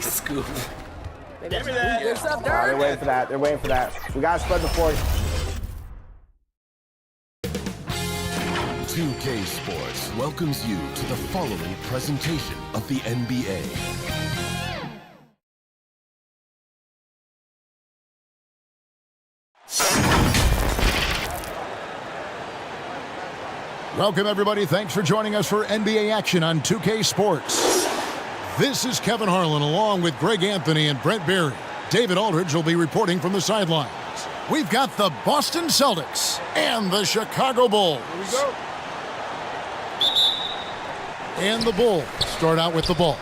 scoop. Give me that. What's up, They're Dirk? waiting for that. They're waiting for that. We got to spread the floor. 2K Sports welcomes you to the following presentation of the NBA. Welcome, everybody. Thanks for joining us for NBA action on 2K Sports. This is Kevin Harlan along with Greg Anthony and Brent Berry. David Aldridge will be reporting from the sidelines. We've got the Boston Celtics and the Chicago Bulls. Here we go. And the Bulls start out with the ball.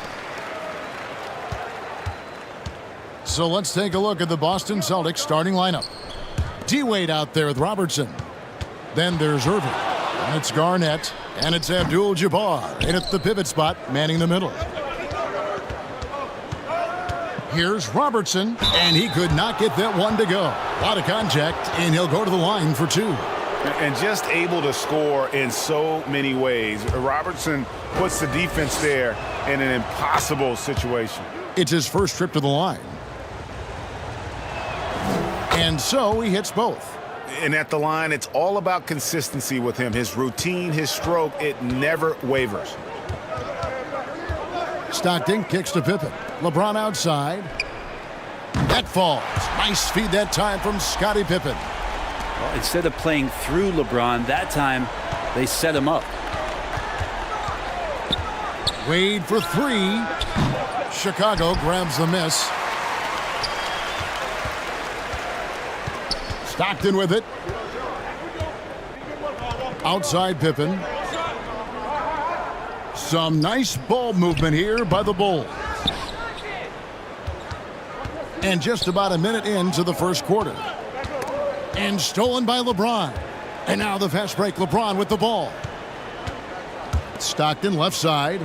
So let's take a look at the Boston Celtics starting lineup. D-Wade out there with Robertson. Then there's Irving. And it's Garnett. And it's Abdul-Jabbar in at the pivot spot, manning the middle. Here's Robertson, and he could not get that one to go. A lot of contact, and he'll go to the line for two. And just able to score in so many ways. Robertson puts the defense there in an impossible situation. It's his first trip to the line. And so he hits both. And at the line, it's all about consistency with him. His routine, his stroke, it never wavers. Stockton kicks to Pippen. LeBron outside. That falls. Nice feed that time from Scottie Pippen. Well, instead of playing through LeBron, that time they set him up. Wade for three. Chicago grabs the miss. Stockton with it. Outside Pippen. Some nice ball movement here by the Bulls. And just about a minute into the first quarter. And stolen by LeBron. And now the fast break. LeBron with the ball. Stockton left side.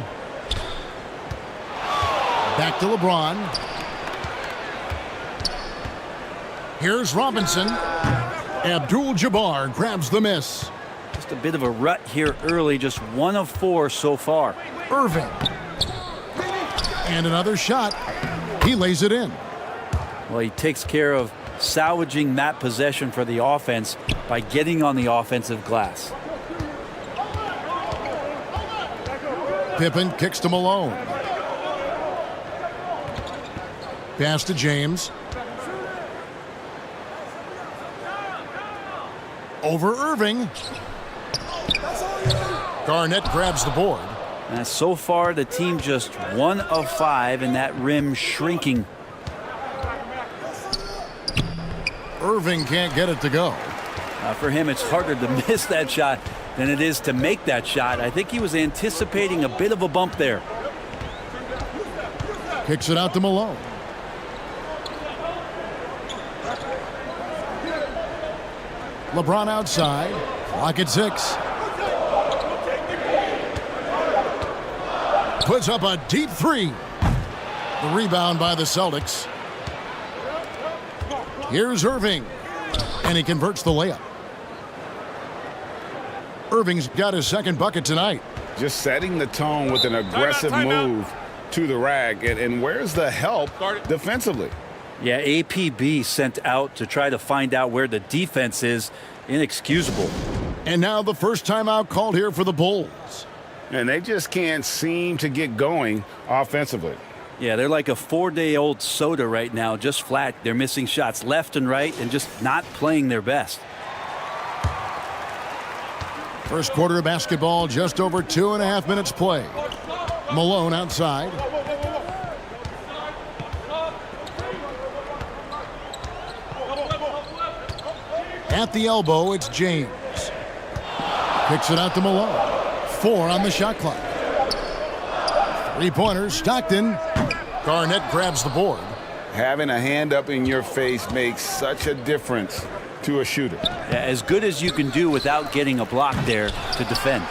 Back to LeBron. Here's Robinson. Abdul-Jabbar grabs the miss. Just a bit of a rut here early, just 1 of 4 so far. Irving. And another shot. He lays it in. Well, he takes care of salvaging that possession for the offense by getting on the offensive glass. Pippen kicks to Malone. Pass to James. Over Irving. Garnett grabs the board. And so far, the team just 1 of 5, and that rim shrinking. Irving can't get it to go. For him, it's harder to miss that shot than it is to make that shot. I think he was anticipating a bit of a bump there. Kicks it out to Malone. LeBron outside. Clock at 6. Puts up a deep three. The rebound by the Celtics. Here's Irving. And he converts the layup. Irving's got his second bucket tonight. Just setting the tone with an aggressive move to the rack. And where's the help defensively? Yeah, APB sent out to try to find out where the defense is. Inexcusable. And now the first timeout called here for the Bulls. And they just can't seem to get going offensively. Yeah, they're like a 4-day-old soda right now, just flat. They're missing shots left and right and just not playing their best. First quarter of basketball, just over 2.5 minutes play. Malone outside. At the elbow, it's James. Kicks it out to Malone. 4 on the shot clock. 3-pointers, Stockton. Garnett grabs the board. Having a hand up in your face makes such a difference to a shooter. Yeah, as good as you can do without getting a block there to defend.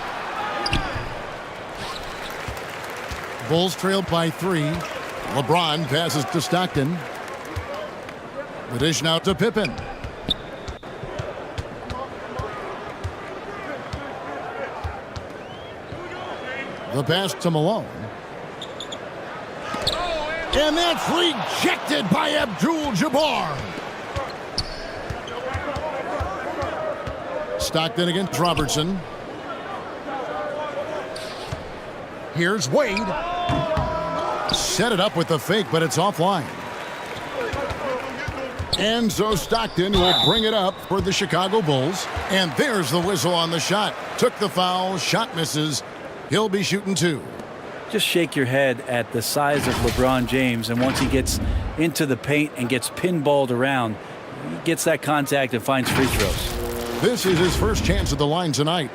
Bulls trailed by 3. LeBron passes to Stockton. The dish now to Pippen. The pass to Malone. And that's rejected by Abdul-Jabbar. Stockton against Robertson. Here's Wade. Set it up with the fake, but it's offline. And so Stockton will bring it up for the Chicago Bulls. And there's the whistle on the shot. Took the foul, shot misses. He'll be shooting 2. Just shake your head at the size of LeBron James, and once he gets into the paint and gets pinballed around, he gets that contact and finds free throws. This is his first chance at the line tonight.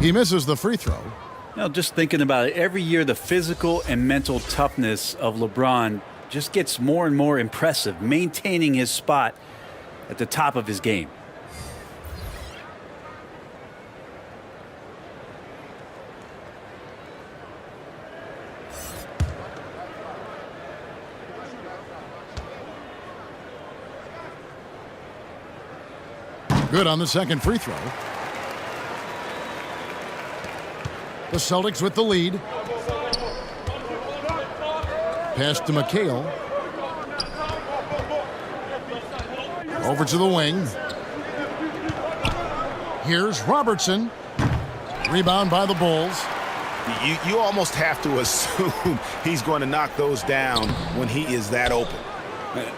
He misses the free throw. Now, just thinking about it, every year the physical and mental toughness of LeBron just gets more and more impressive, maintaining his spot at the top of his game. Good on the second free throw. The Celtics with the lead. Pass to McHale. Over to the wing. Here's Robertson. Rebound by the Bulls. You almost have to assume he's going to knock those down when he is that open.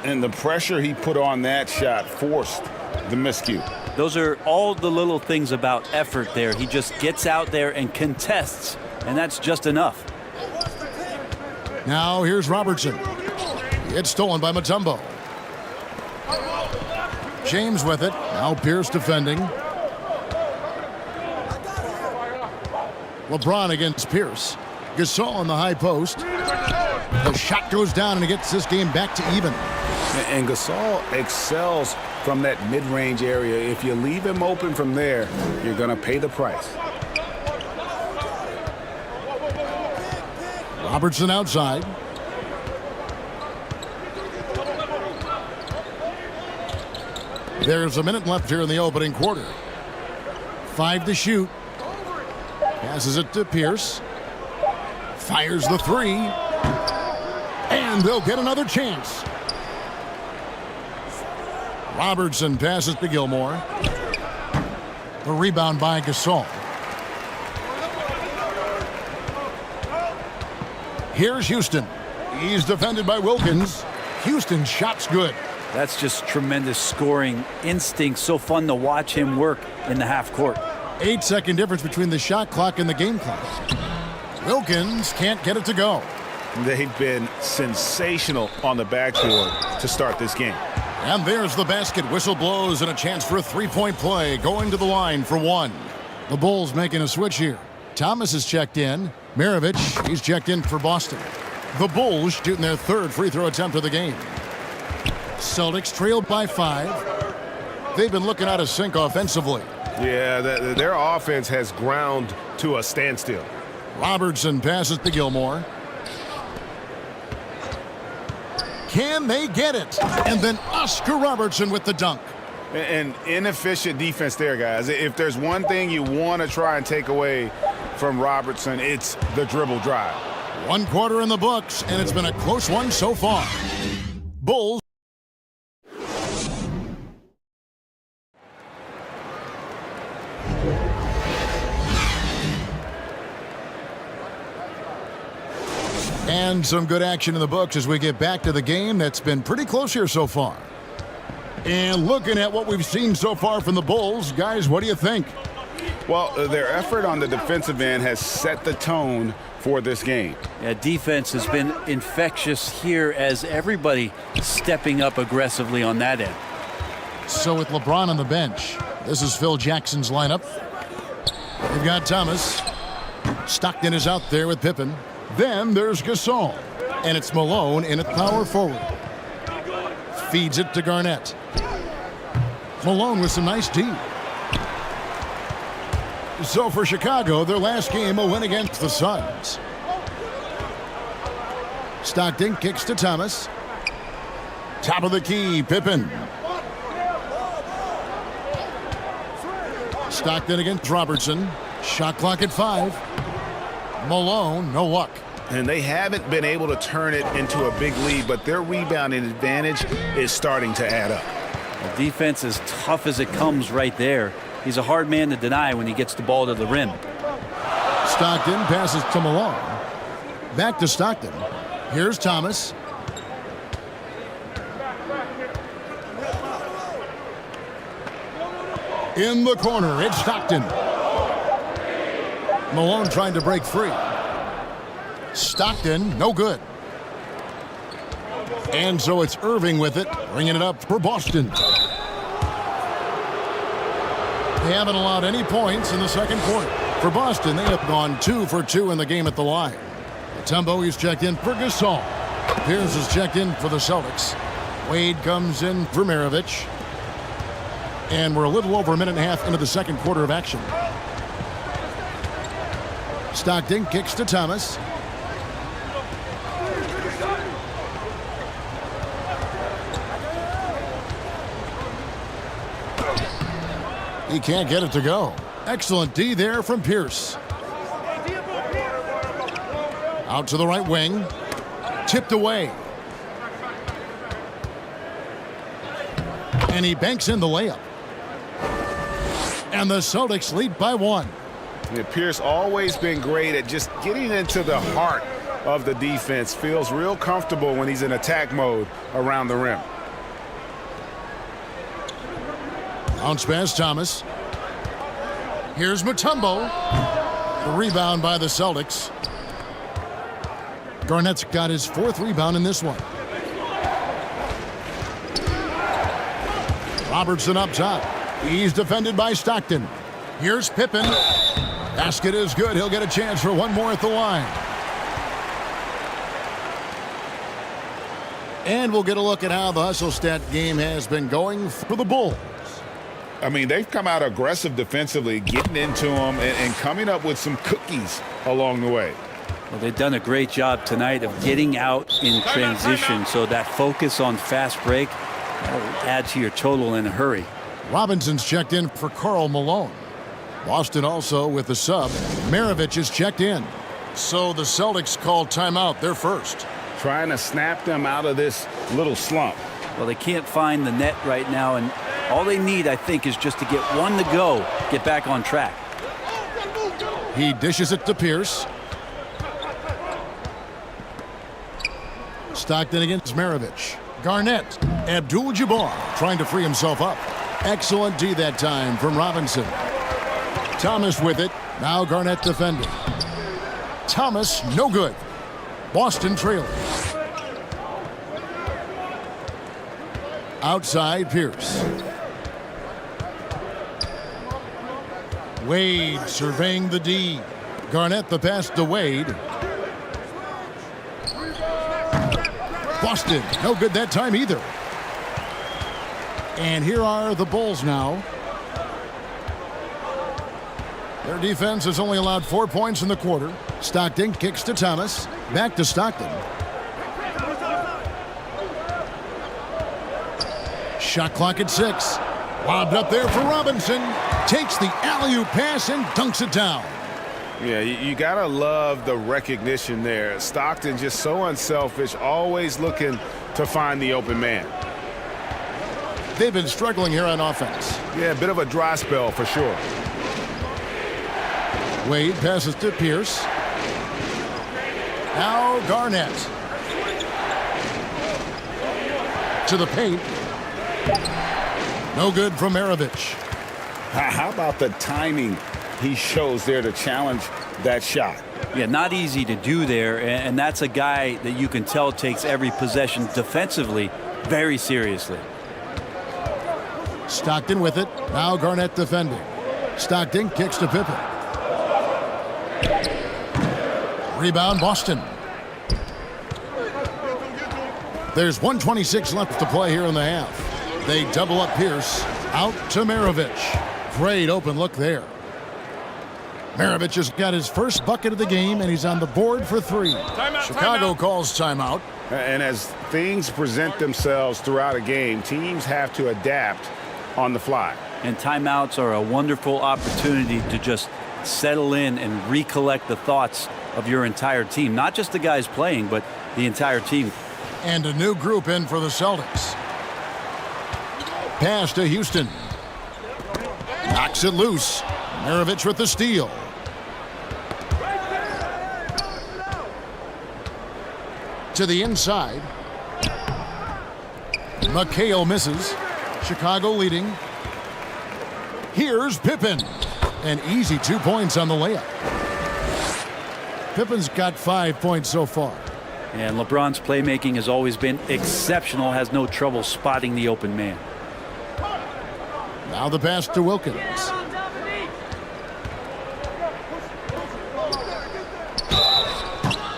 And the pressure he put on that shot forced the miscue. Those are all the little things about effort there. He just gets out there and contests, and that's just enough. Now here's Robertson. It's stolen by Mutombo. James with it. Now Pierce defending. LeBron against Pierce. Gasol on the high post. The shot goes down and it gets this game back to even. And Gasol excels from that mid-range area. If you leave him open from there, you're going to pay the price. Robertson outside. There's a minute left here in the opening quarter. 5 to shoot. Passes it to Pierce. Fires the 3. And they'll get another chance. Robertson passes to Gilmore. The rebound by Gasol. Here's Houston. He's defended by Wilkins. Houston's shot's good. That's just tremendous scoring instinct. So fun to watch him work in the half court. 8-second difference between the shot clock and the game clock. Wilkins can't get it to go. They've been sensational on the backboard to start this game. And there's the basket. Whistle blows and a chance for a three-point play. Going to the line for 1. The Bulls making a switch here. Thomas is checked in. Maravich, he's checked in for Boston. The Bulls shooting their 3rd free throw attempt of the game. Celtics trailed by 5. They've been looking out of sync offensively. Yeah, their offense has ground to a standstill. Robertson passes to Gilmore. Can they get it? And then Oscar Robertson with the dunk. An inefficient defense there, guys. If there's one thing you want to try and take away from Robertson, it's the dribble drive. 1 quarter in the books, and it's been a close one so far. Bulls. And some good action in the books as we get back to the game that's been pretty close here so far. And looking at what we've seen so far from the Bulls, guys, what do you think? Well, their effort on the defensive end has set the tone for this game. Yeah, defense has been infectious here as everybody stepping up aggressively on that end. So with LeBron on the bench, this is Phil Jackson's lineup. We've got Thomas. Stockton is out there with Pippen. Then there's Gasol. And it's Malone in at power forward. Feeds it to Garnett. Malone with some nice D. So for Chicago, their last game, a win against the Suns. Stockton kicks to Thomas. Top of the key, Pippen. Stockton against Robertson. Shot clock at 5. Malone, no luck. And they haven't been able to turn it into a big lead, but their rebounding advantage is starting to add up. The defense is tough as it comes right there. He's a hard man to deny when he gets the ball to the rim. Stockton passes to Malone. Back to Stockton. Here's Thomas. In the corner, it's Stockton. Malone trying to break free. Stockton, no good. And so it's Irving with it, bringing it up for Boston. They haven't allowed any points in the second quarter. For Boston, they have gone 2 for 2 in the game at the line. Mutombo is checked in for Gasol. Pierce is checked in for the Celtics. Wade comes in for Maravich. And we're a little over a minute and a half into the second quarter of action. Stockton kicks to Thomas. He can't get it to go. Excellent D there from Pierce. Out to the right wing. Tipped away. And he banks in the layup. And the Celtics lead by 1. Yeah, Pierce always been great at just getting into the heart of the defense. Feels real comfortable when he's in attack mode around the rim. Bounce pass Thomas. Here's Mutombo. The rebound by the Celtics. Garnett's got his 4th rebound in this one. Robertson up top. He's defended by Stockton. Here's Pippen. Basket is good. He'll get a chance for one more at the line. And we'll get a look at how the hustle stat game has been going for the Bulls. I mean, they've come out aggressive defensively, getting into them and coming up with some cookies along the way. Well, they've done a great job tonight of getting out in transition, so that focus on fast break will add to your total in a hurry. Robinson's checked in for Karl Malone. Boston also with the sub. Maravich is checked in. So the Celtics call timeout, their first. Trying to snap them out of this little slump. Well, they can't find the net right now, and all they need, I think, is just to get one to go, get back on track. He dishes it to Pierce. Stockton against Maravich. Garnett. Abdul-Jabbar trying to free himself up. Excellent D that time from Robinson. Thomas with it. Now Garnett defending. Thomas, no good. Boston trailing. Outside Pierce. Wade surveying the D. Garnett the pass to Wade. Boston, no good that time either. And here are the Bulls now. Their defense has only allowed 4 points in the quarter. Stockton kicks to Thomas. Back to Stockton. Shot clock at 6. Lobbed up there for Robinson. Takes the alley-oop pass and dunks it down. Yeah, you got to love the recognition there. Stockton just so unselfish, always looking to find the open man. They've been struggling here on offense. Yeah, a bit of a dry spell for sure. Wade passes to Pierce. Now Garnett. To the paint. No good from Maravich. How about the timing he shows there to challenge that shot? Yeah, not easy to do there, and that's a guy that you can tell takes every possession defensively very seriously. Stockton with it. Now Garnett defending. Stockton kicks to Pippen. Rebound Boston. There's 1:26 left to play here in the half. They double up Pierce. Out to Maravich. Great open look there. Maravich has got his first bucket of the game, and he's on the board for 3. Chicago calls timeout. And as things present themselves throughout a game, teams have to adapt on the fly. And timeouts are a wonderful opportunity to just settle in and recollect the thoughts of your entire team. Not just the guys playing, but the entire team. And a new group in for the Celtics. Pass to Houston. Knocks it loose. Maravich with the steal. To the inside. McHale misses. Chicago leading. Here's Pippen. An easy 2 points on the layup. Pippen's got 5 points so far. And LeBron's playmaking has always been exceptional, has no trouble spotting the open man. Now the pass to Wilkins.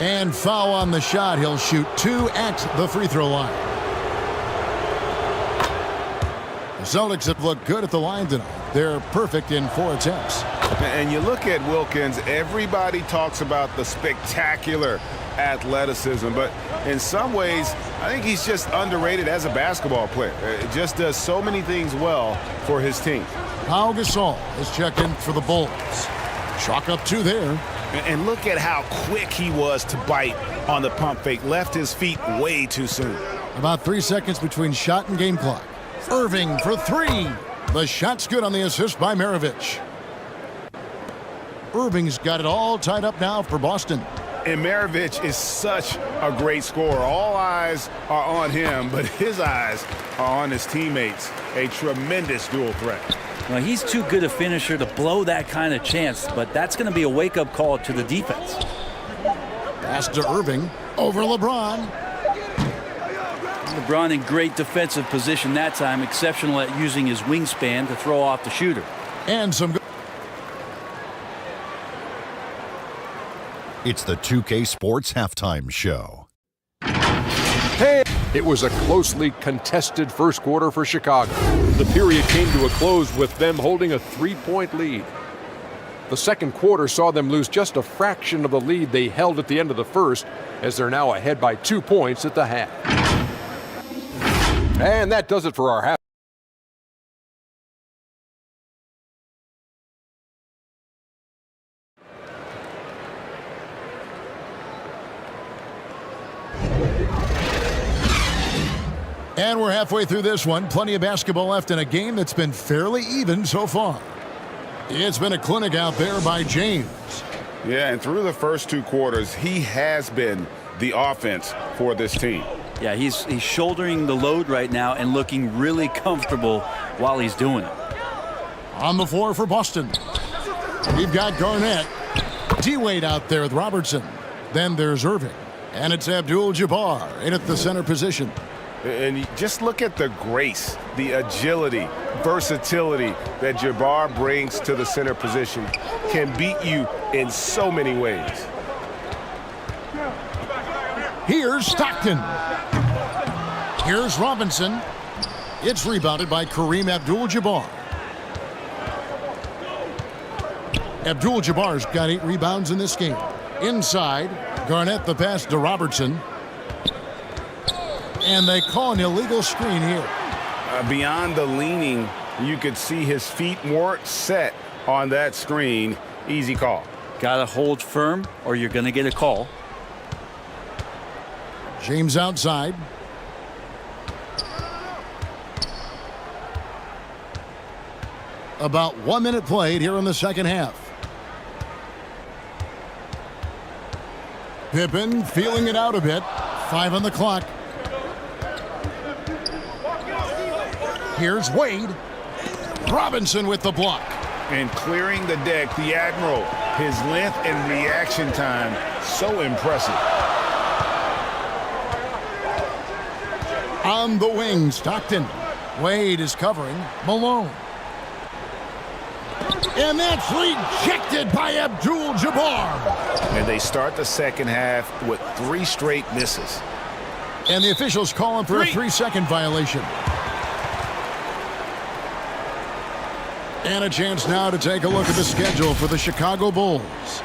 And foul on the shot. He'll shoot 2 at the free throw line. The Celtics have looked good at the line tonight. They're perfect in 4 attempts. And you look at Wilkins, everybody talks about the spectacular athleticism, but in some ways, I think he's just underrated as a basketball player. It just does so many things well for his team. Pau Gasol has checked in for the Bulls. Chalk up 2 there. And look at how quick he was to bite on the pump fake. Left his feet way too soon. About 3 seconds between shot and game clock. Irving for 3. The shot's good on the assist by Maravich. Irving's got it all tied up now for Boston. And Maravich is such a great scorer. All eyes are on him, but his eyes are on his teammates. A tremendous dual threat. Well, he's too good a finisher to blow that kind of chance, but that's going to be a wake-up call to the defense. Pass to Irving over LeBron. LeBron in great defensive position that time, exceptional at using his wingspan to throw off the shooter. And some good. It's the 2K Sports Halftime Show. Hey! It was a closely contested first quarter for Chicago. The period came to a close with them holding a 3-point lead. The second quarter saw them lose just a fraction of the lead they held at the end of the first, as they're now ahead by 2 points at the half. And that does it for our half. And we're halfway through this one. Plenty of basketball left in a game that's been fairly even so far. It's been a clinic out there by James. Yeah, and through the first 2 quarters, he has been the offense for this team. Yeah, he's shouldering the load right now and looking really comfortable while he's doing it. On the floor for Boston. We've got Garnett. D-Wade out there with Robertson. Then there's Irving. And it's Abdul-Jabbar in at the center position. And just look at the grace, the agility, versatility that Jabbar brings to the center position. Can beat you in so many ways. Here's Stockton. Here's Robinson. It's rebounded by Kareem Abdul-Jabbar. Abdul-Jabbar's got 8 rebounds in this game. Inside, Garnett the pass to Robertson. And they call an illegal screen here. Beyond the leaning, you could see his feet weren't set on that screen. Easy call. Got to hold firm or you're going to get a call. James outside. About 1 minute played here in the second half. Pippen feeling it out a bit. 5 on the clock. Here's Wade. Robinson with the block. And clearing the deck, the Admiral. His length and reaction time, so impressive. On the wing, Stockton. Wade is covering Malone. And that's rejected by Abdul-Jabbar. And they start the second half with 3 straight misses. And the officials calling for a 3-second violation. And a chance now to take a look at the schedule for the Chicago Bulls.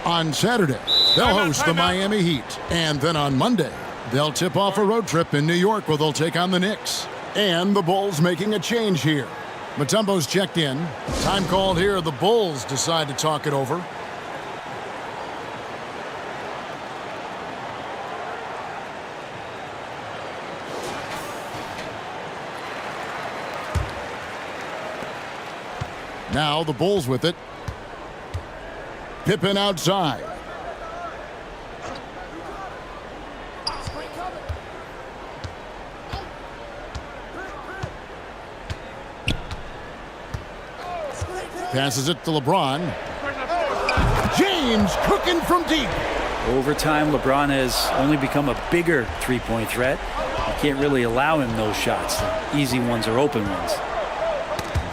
On Saturday, they'll host the Miami Heat. And then on Monday, they'll tip off a road trip in New York where they'll take on the Knicks. And the Bulls making a change here. Mutombo's checked in. Time called here. The Bulls decide to talk it over. Now the Bulls with it. Pippen outside. Passes it to LeBron. James cooking from deep. Over time, LeBron has only become a bigger three-point threat. You can't really allow him those shots. The easy ones or open ones.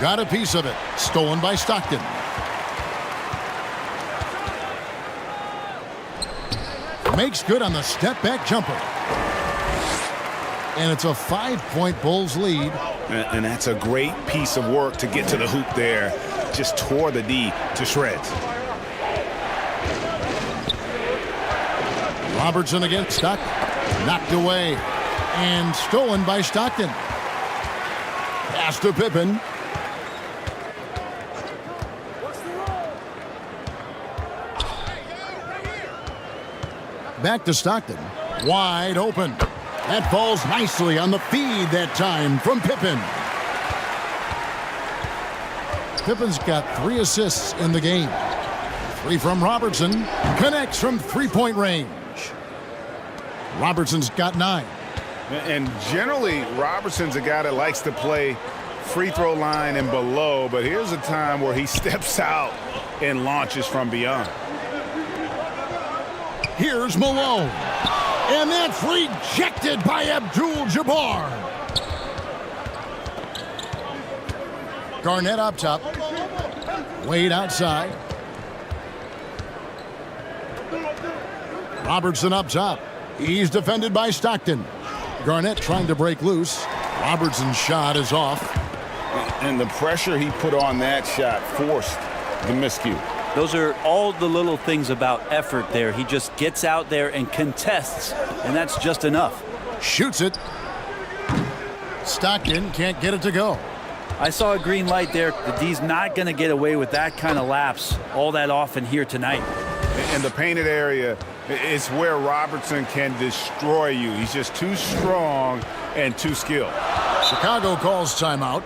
Got a piece of it. Stolen by Stockton. Makes good on the step-back jumper. And it's a 5-point Bulls lead. And that's a great piece of work to get to the hoop there. Just tore the D to shreds. Robertson against Stockton. Knocked away. And stolen by Stockton. Pass to Pippen. Back to Stockton. Wide open. That falls nicely on the feed that time from Pippen. Pippen's got 3 assists in the game. 3 from Robertson. Connects from three-point range. Robertson's got 9. And generally, Robertson's a guy that likes to play free throw line and below, but here's a time where he steps out and launches from beyond. Here's Malone. And that's rejected by Abdul-Jabbar. Garnett up top. Wade outside. Robertson up top. He's defended by Stockton. Garnett trying to break loose. Robertson's shot is off. And the pressure he put on that shot forced the miscue. Those are all the little things about effort there. He just gets out there and contests, and that's just enough. Shoots it. Stockton can't get it to go. I saw a green light there. The D's not going to get away with that kind of lapse all that often here tonight. In the painted area, it's where Robertson can destroy you. He's just too strong and too skilled. Chicago calls timeout.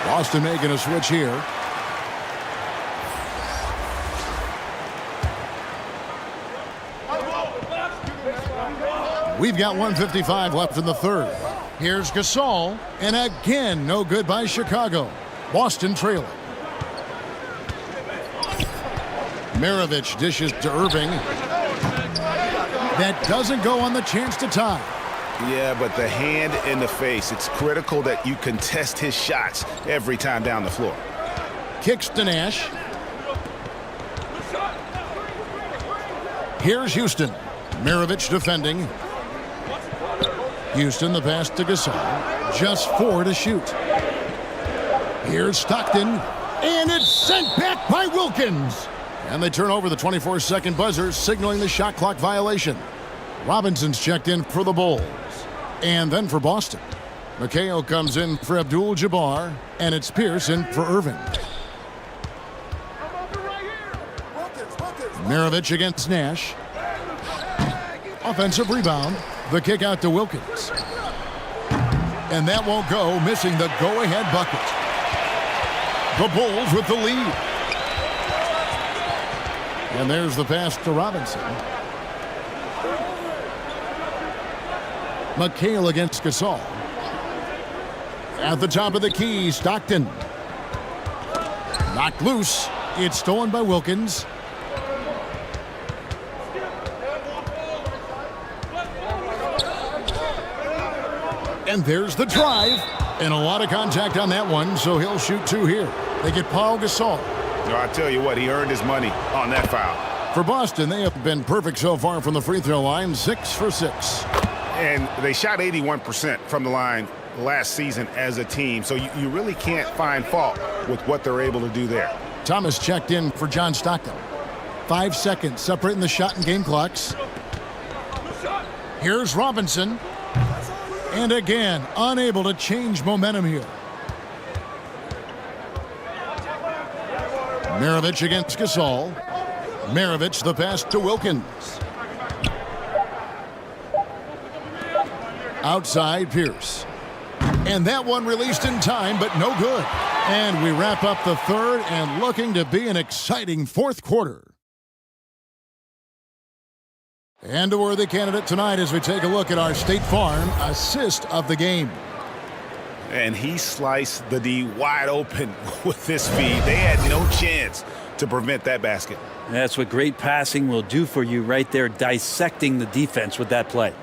Boston making a switch here. We've got 1:55 left in the third. Here's Gasol, and again, no good by Chicago. Boston trailing. Maravich dishes to Irving. That doesn't go on the chance to tie. Yeah, but the hand in the face, it's critical that you contest his shots every time down the floor. Kicks to Nash. Here's Houston. Maravich defending. Houston, the pass to Gasol. Just 4 to shoot. Here's Stockton. And it's sent back by Wilkins. And they turn over the 24-second buzzer, signaling the shot clock violation. Robinson's checked in for the Bulls. And then for Boston. McHale comes in for Abdul-Jabbar. And it's Pierce in for Irving. Maravich against Nash. Offensive rebound. The kick out to Wilkins. And that won't go, missing the go-ahead bucket. The Bulls with the lead. And there's the pass to Robinson. McHale against Gasol. At the top of the key, Stockton. Knocked loose. It's stolen by Wilkins. And there's the drive. And a lot of contact on that one, so he'll shoot two here. They get Paul Gasol. No, I tell you what, he earned his money on that foul. For Boston, they have been perfect so far from the free throw line, 6 for 6. And they shot 81% from the line last season as a team, so you really can't find fault with what they're able to do there. Thomas checked in for John Stockton. 5 seconds separating the shot and game clocks. Here's Robinson. And again, unable to change momentum here. Maravich against Gasol. Maravich the pass to Wilkins. Outside Pierce. And that one released in time, but no good. And we wrap up the third and looking to be an exciting fourth quarter. And a worthy candidate tonight as we take a look at our State Farm assist of the game. And he sliced the D wide open with this feed. They had no chance to prevent that basket. That's what great passing will do for you right there, dissecting the defense with that play.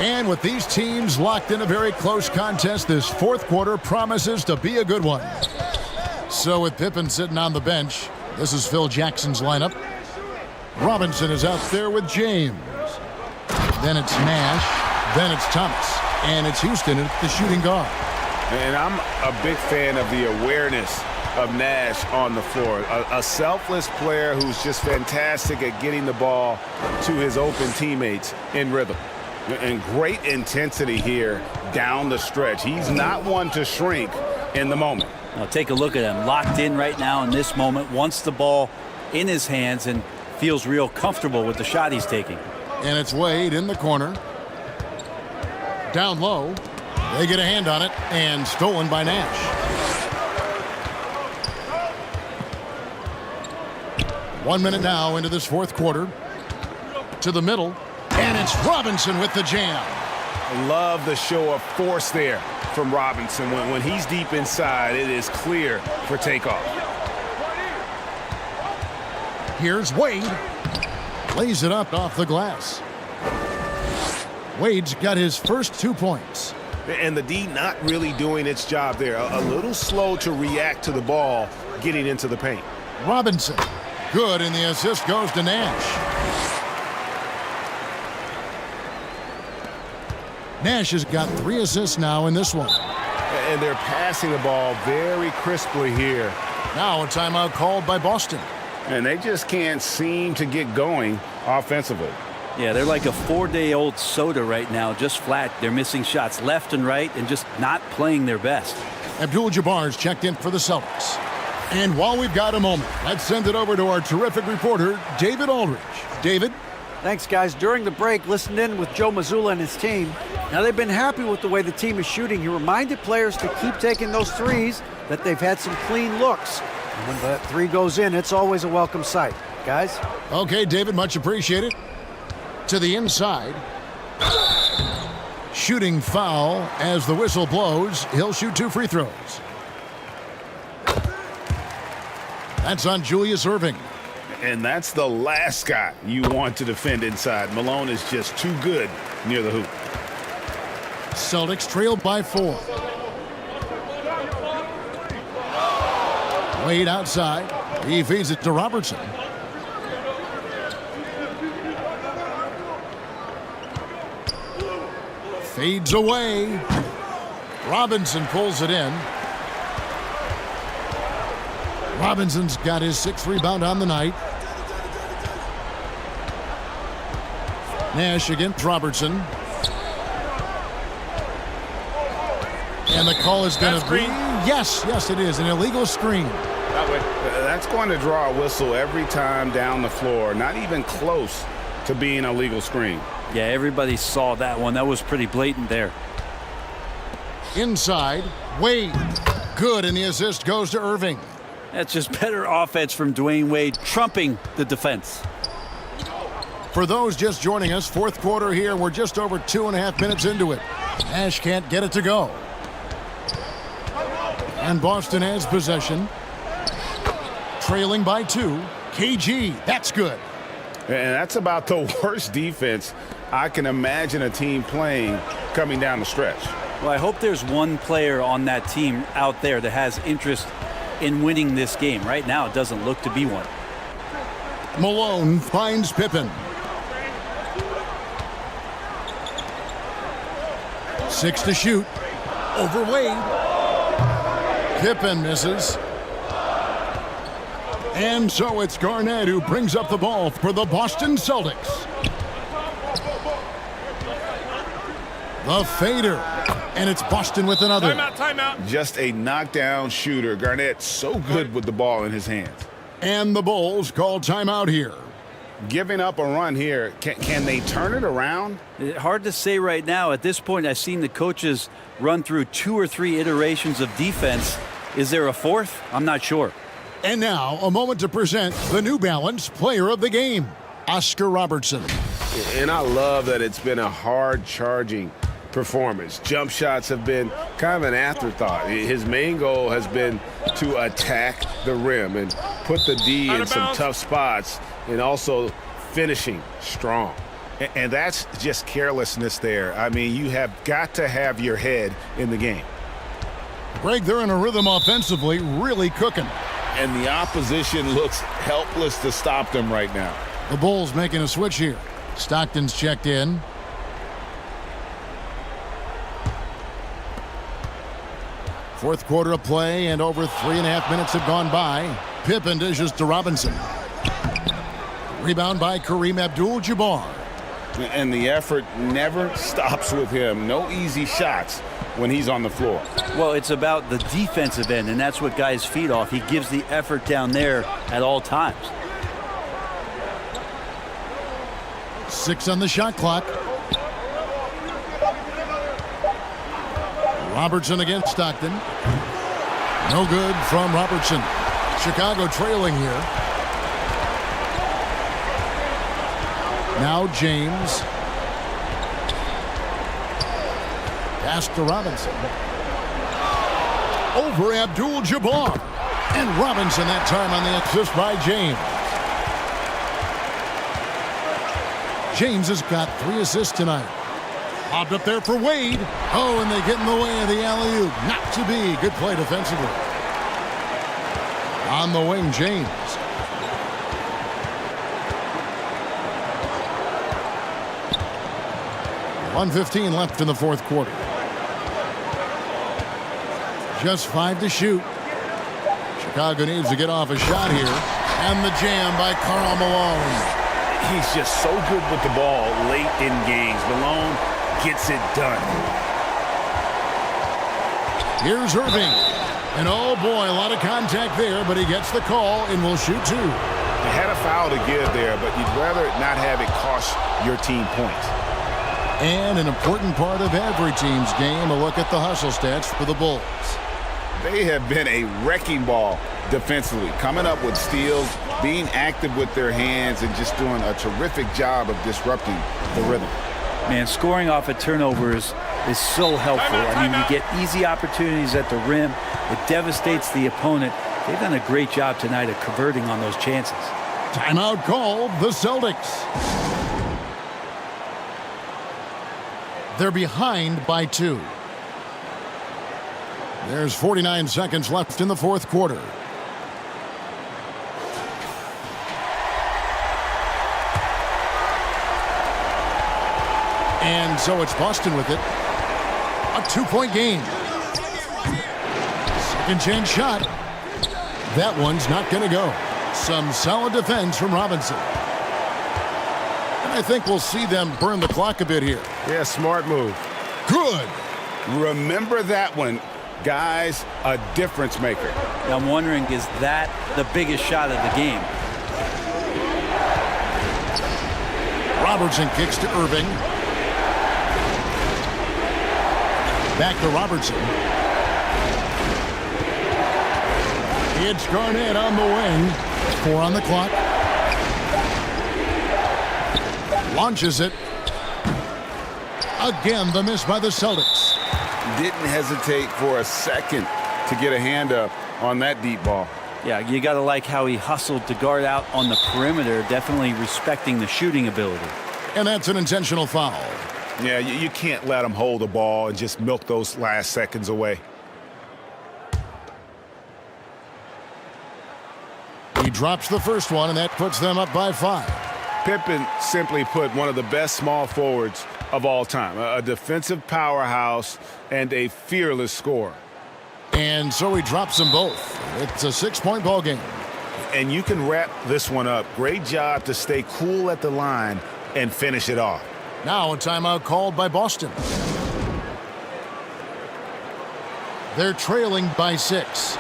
And with these teams locked in a very close contest, this fourth quarter promises to be a good one. So with Pippen sitting on the bench, this is Phil Jackson's lineup. Robinson is out there with James. Then it's Nash. Then it's Thomas. And it's Houston at the shooting guard. And I'm a big fan of the awareness of Nash on the floor. A selfless player who's just fantastic at getting the ball to his open teammates in rhythm. And great intensity here down the stretch. He's not one to shrink in the moment. Now take a look at him, locked in right now in this moment, wants the ball in his hands and feels real comfortable with the shot he's taking. And it's Wade in the corner. Down low. They get a hand on it and stolen by Nash. One minute now into this fourth quarter. To the middle. And it's Robinson with the jam. I love the show of force there from Robinson. When he's deep inside, it is clear for takeoff. Here's Wade. Lays it up off the glass. Wade's got his first 2 points. And the D not really doing its job there. A little slow to react to the ball getting into the paint. Robinson. Good, and the assist goes to Nash. Nash has got 3 assists now in this one. And they're passing the ball very crisply here. Now a timeout called by Boston. And they just can't seem to get going offensively. Yeah, they're like a 4-day-old soda right now, just flat. They're missing shots left and right and just not playing their best. Abdul-Jabbar's checked in for the Celtics. And while we've got a moment, let's send it over to our terrific reporter, David Aldridge. David? Thanks, guys. During the break, listened in with Joe Mazzulla and his team. Now, they've been happy with the way the team is shooting. He reminded players to keep taking those threes, that they've had some clean looks. And when that three goes in, it's always a welcome sight. Guys? Okay, David, much appreciated. To the inside. Shooting foul as the whistle blows. He'll shoot 2 free throws. That's on Julius Erving. And that's the last guy you want to defend inside. Malone is just too good near the hoop. Celtics trailed by 4. Wade outside. He feeds it to Robertson. Fades away. Robinson pulls it in. Robinson's got his 6th rebound on the night. Nash against Robertson. And the call is going to be, yes, it is, an illegal screen. That's going to draw a whistle every time down the floor. Not even close to being a legal screen. Yeah, everybody saw that one. That was pretty blatant there. Inside, Wade. Good, and the assist goes to Irving. That's just better offense from Dwayne Wade, trumping the defense. For those just joining us, fourth quarter here. We're just over 2.5 minutes into it. Nash can't get it to go. And Boston has possession. Trailing by 2. KG, that's good. And that's about the worst defense I can imagine a team playing coming down the stretch. Well, I hope there's one player on that team out there that has interest in winning this game. Right now, it doesn't look to be one. Malone finds Pippen. 6 to shoot. Over Wade. Pippen misses. And so it's Garnett who brings up the ball for the Boston Celtics. The fader. And it's Boston with another. Timeout. Just a knockdown shooter. Garnett so good with the ball in his hands. And the Bulls call timeout here. Giving up a run here. Can they turn it around? Hard to say right now. At this point, I've seen the coaches run through 2 or 3 iterations of defense. Is there a fourth? I'm not sure. And now, a moment to present the New Balance Player of the Game, Oscar Robertson. And I love that it's been a hard-charging performance. Jump shots have been kind of an afterthought. His main goal has been to attack the rim and put the D in some tough spots, and also finishing strong. And that's just carelessness there. I mean, you have got to have your head in the game. Greg, they're in a rhythm offensively, really cooking. And the opposition looks helpless to stop them right now. The Bulls making a switch here. Stockton's checked in. Fourth quarter of play, and over 3.5 minutes have gone by. Pippen dishes to Robinson. Rebound by Kareem Abdul-Jabbar. And the effort never stops with him. No easy shots when he's on the floor. Well, it's about the defensive end, and that's what guys feed off. He gives the effort down there at all times. 6 on the shot clock. Robertson against Stockton. No good from Robertson. Chicago trailing here. Now James. Pass to Robinson. Over Abdul-Jabbar. And Robinson that time on the assist by James. James has got 3 assists tonight. Popped up there for Wade. Oh, and they get in the way of the alley-oop. Not to be. Good play defensively. On the wing, James. .115 left in the fourth quarter. Just 5 to shoot. Chicago needs to get off a shot here. And the jam by Karl Malone. He's just so good with the ball late in games. Malone gets it done. Here's Irving. And oh boy, a lot of contact there, but he gets the call and will shoot 2. They had a foul to give there, but you'd rather not have it cost your team points. And an important part of every team's game, a look at the hustle stats for the Bulls. They have been a wrecking ball defensively, coming up with steals, being active with their hands, and just doing a terrific job of disrupting the rhythm. Man, scoring off of turnovers is so helpful. I mean, you get easy opportunities at the rim. It devastates the opponent. They've done a great job tonight of converting on those chances. Timeout called the Celtics. They're behind by 2. There's 49 seconds left in the fourth quarter. And so it's Boston with it. A 2-point game. Second chance shot. That one's not going to go. Some solid defense from Robinson. And I think we'll see them burn the clock a bit here. Yeah, smart move. Good. Remember that one. Guys, a difference maker. I'm wondering, is that the biggest shot of the game? Robertson kicks to Irving. Back to Robertson. It's Garnett on the wing. 4 on the clock. Launches it. Again, the miss by the Celtics. Didn't hesitate for a second to get a hand up on that deep ball. Yeah, you got to like how he hustled to guard out on the perimeter, definitely respecting the shooting ability. And that's an intentional foul. Yeah, you can't let him hold the ball and just milk those last seconds away. He drops the first one, and that puts them up by 5. Pippen simply put, one of the best small forwards of all time. A defensive powerhouse and a fearless scorer. And so he drops them both. It's a 6-point ball game. And you can wrap this one up. Great job to stay cool at the line and finish it off. Now a timeout called by Boston. They're trailing by 6.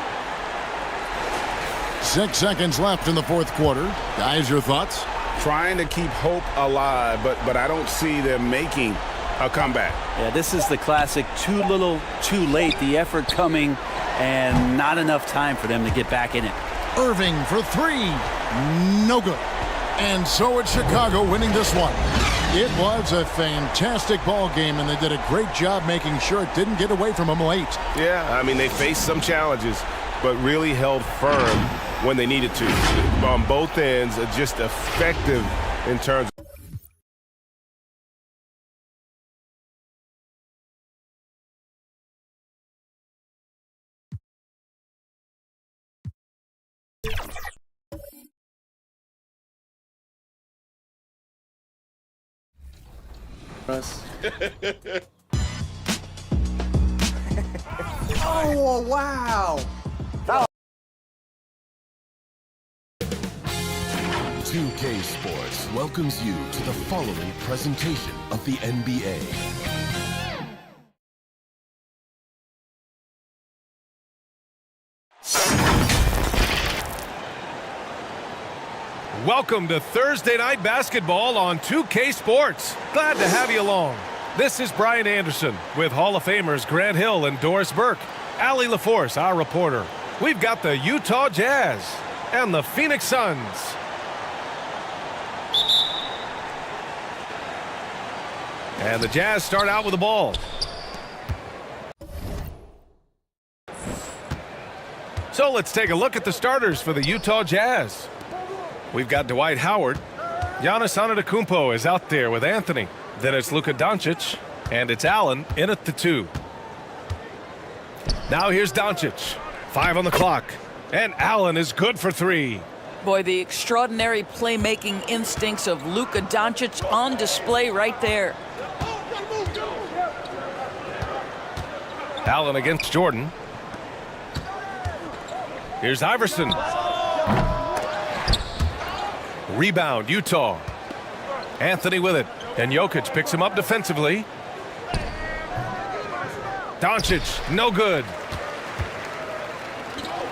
6 seconds left in the fourth quarter. Guys, your thoughts? Trying to keep hope alive, but I don't see them making a comeback. Yeah, this is the classic too little, too late. The effort coming and not enough time for them to get back in it. Irving for 3. No good. And so it's Chicago winning this one. It was a fantastic ball game, and they did a great job making sure it didn't get away from them late. Yeah, I mean, they faced some challenges, but really held firm when they needed to. On both ends, just effective in terms of Oh, wow. 2K Sports welcomes you to the following presentation of the NBA. Welcome to Thursday Night Basketball on 2K Sports. Glad to have you along. This is Brian Anderson with Hall of Famers Grant Hill and Doris Burke. Allie LaForce, our reporter. We've got the Utah Jazz and the Phoenix Suns. And the Jazz start out with the ball. So let's take a look at the starters for the Utah Jazz. We've got Dwight Howard. Giannis Antetokounmpo is out there with Anthony. Then it's Luka Doncic, and it's Allen in at the 2. Now here's Doncic. 5 on the clock, and Allen is good for 3. Boy, the extraordinary playmaking instincts of Luka Doncic on display right there. Allen against Jordan. Here's Iverson. Rebound, Utah. Anthony with it, and Jokic picks him up defensively. Doncic, no good.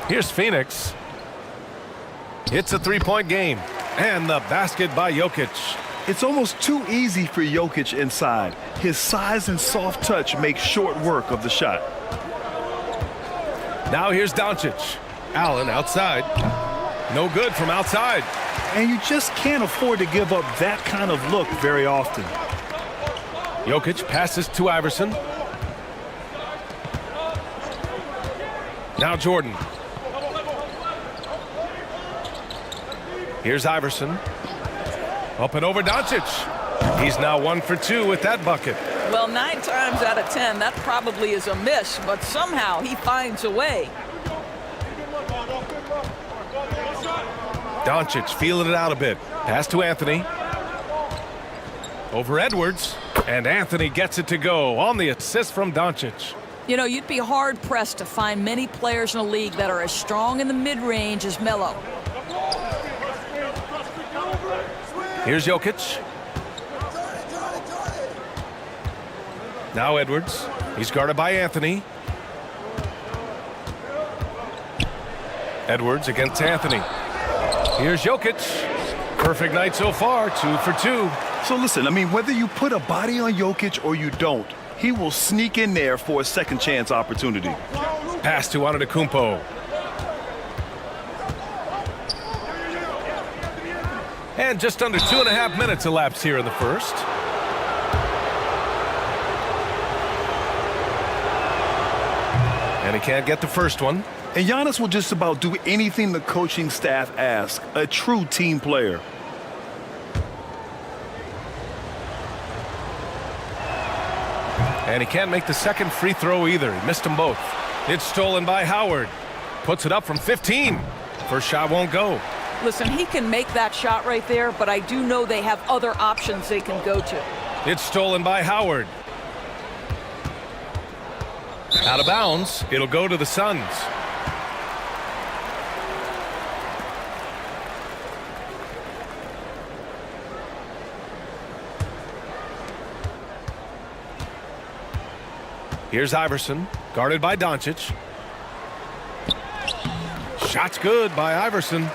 Here's Phoenix. It's a 3-point game, and the basket by Jokic. It's almost too easy for Jokic inside. His size and soft touch make short work of the shot. Now here's Doncic. Allen outside. No good from outside. And you just can't afford to give up that kind of look very often. Jokic passes to Iverson. Now Jordan. Here's Iverson. Up and over Doncic. He's now 1 for 2 with that bucket. Well, 9 times out of 10, that probably is a miss, but somehow he finds a way. Doncic feeling it out a bit. Pass to Anthony. Over Edwards. And Anthony gets it to go on the assist from Doncic. You know, you'd be hard-pressed to find many players in the league that are as strong in the mid-range as Melo. Here's Jokic. Now Edwards. He's guarded by Anthony. Edwards against Anthony. Here's Jokic. Perfect night so far, 2 for 2. So listen, I mean, whether you put a body on Jokic or you don't, he will sneak in there for a second chance opportunity. Pass to Antetokounmpo. And just under 2.5 minutes elapsed here in the first. And he can't get the first one. And Giannis will just about do anything the coaching staff asks. A true team player. And he can't make the second free throw either. He missed them both. It's stolen by Howard. Puts it up from 15. First shot won't go. Listen, he can make that shot right there, but I do know they have other options they can go to. It's stolen by Howard. Out of bounds. It'll go to the Suns. Here's Iverson, guarded by Doncic. Shot's good by Iverson.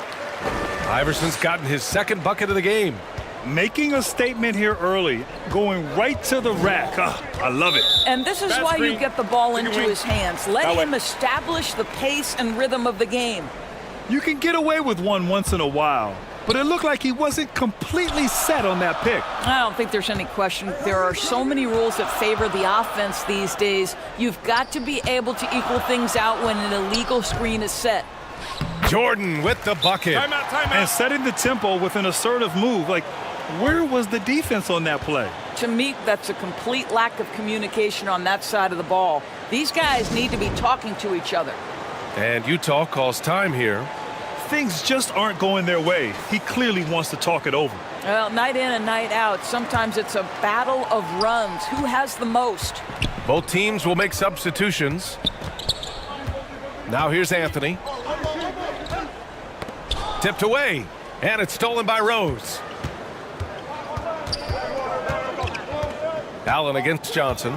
Iverson's gotten his second bucket of the game. Making a statement here early, going right to the rack. I love it. And this is why you get the ball into his hands. Let him establish the pace and rhythm of the game. You can get away with one once in a while, but it looked like he wasn't completely set on that pick. I don't think there's any question. There are so many rules that favor the offense these days. You've got to be able to equal things out when an illegal screen is set. Jordan with the bucket. Timeout. And setting the tempo with an assertive move. Like, where was the defense on that play? To me, that's a complete lack of communication on that side of the ball. These guys need to be talking to each other. And Utah calls time here. Things just aren't going their way. He clearly wants to talk it over. Well, night in and night out, sometimes it's a battle of runs. Who has the most? Both teams will make substitutions. Now here's Anthony. Tipped away, and it's stolen by Rose. Allen against Johnson.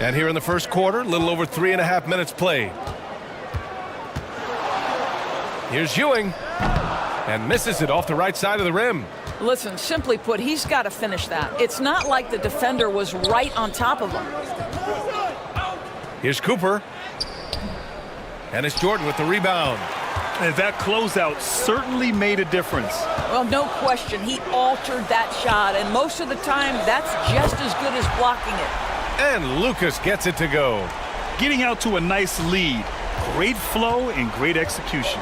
And here in the first quarter, a little over 3.5 minutes played. Here's Ewing, and misses it off the right side of the rim. Listen, simply put, he's got to finish that. It's not like the defender was right on top of him. Here's Cooper. And it's Jordan with the rebound. And that closeout certainly made a difference. Well, no question. He altered that shot, and most of the time, that's just as good as blocking it. And Lucas gets it to go. Getting out to a nice lead. Great flow and great execution.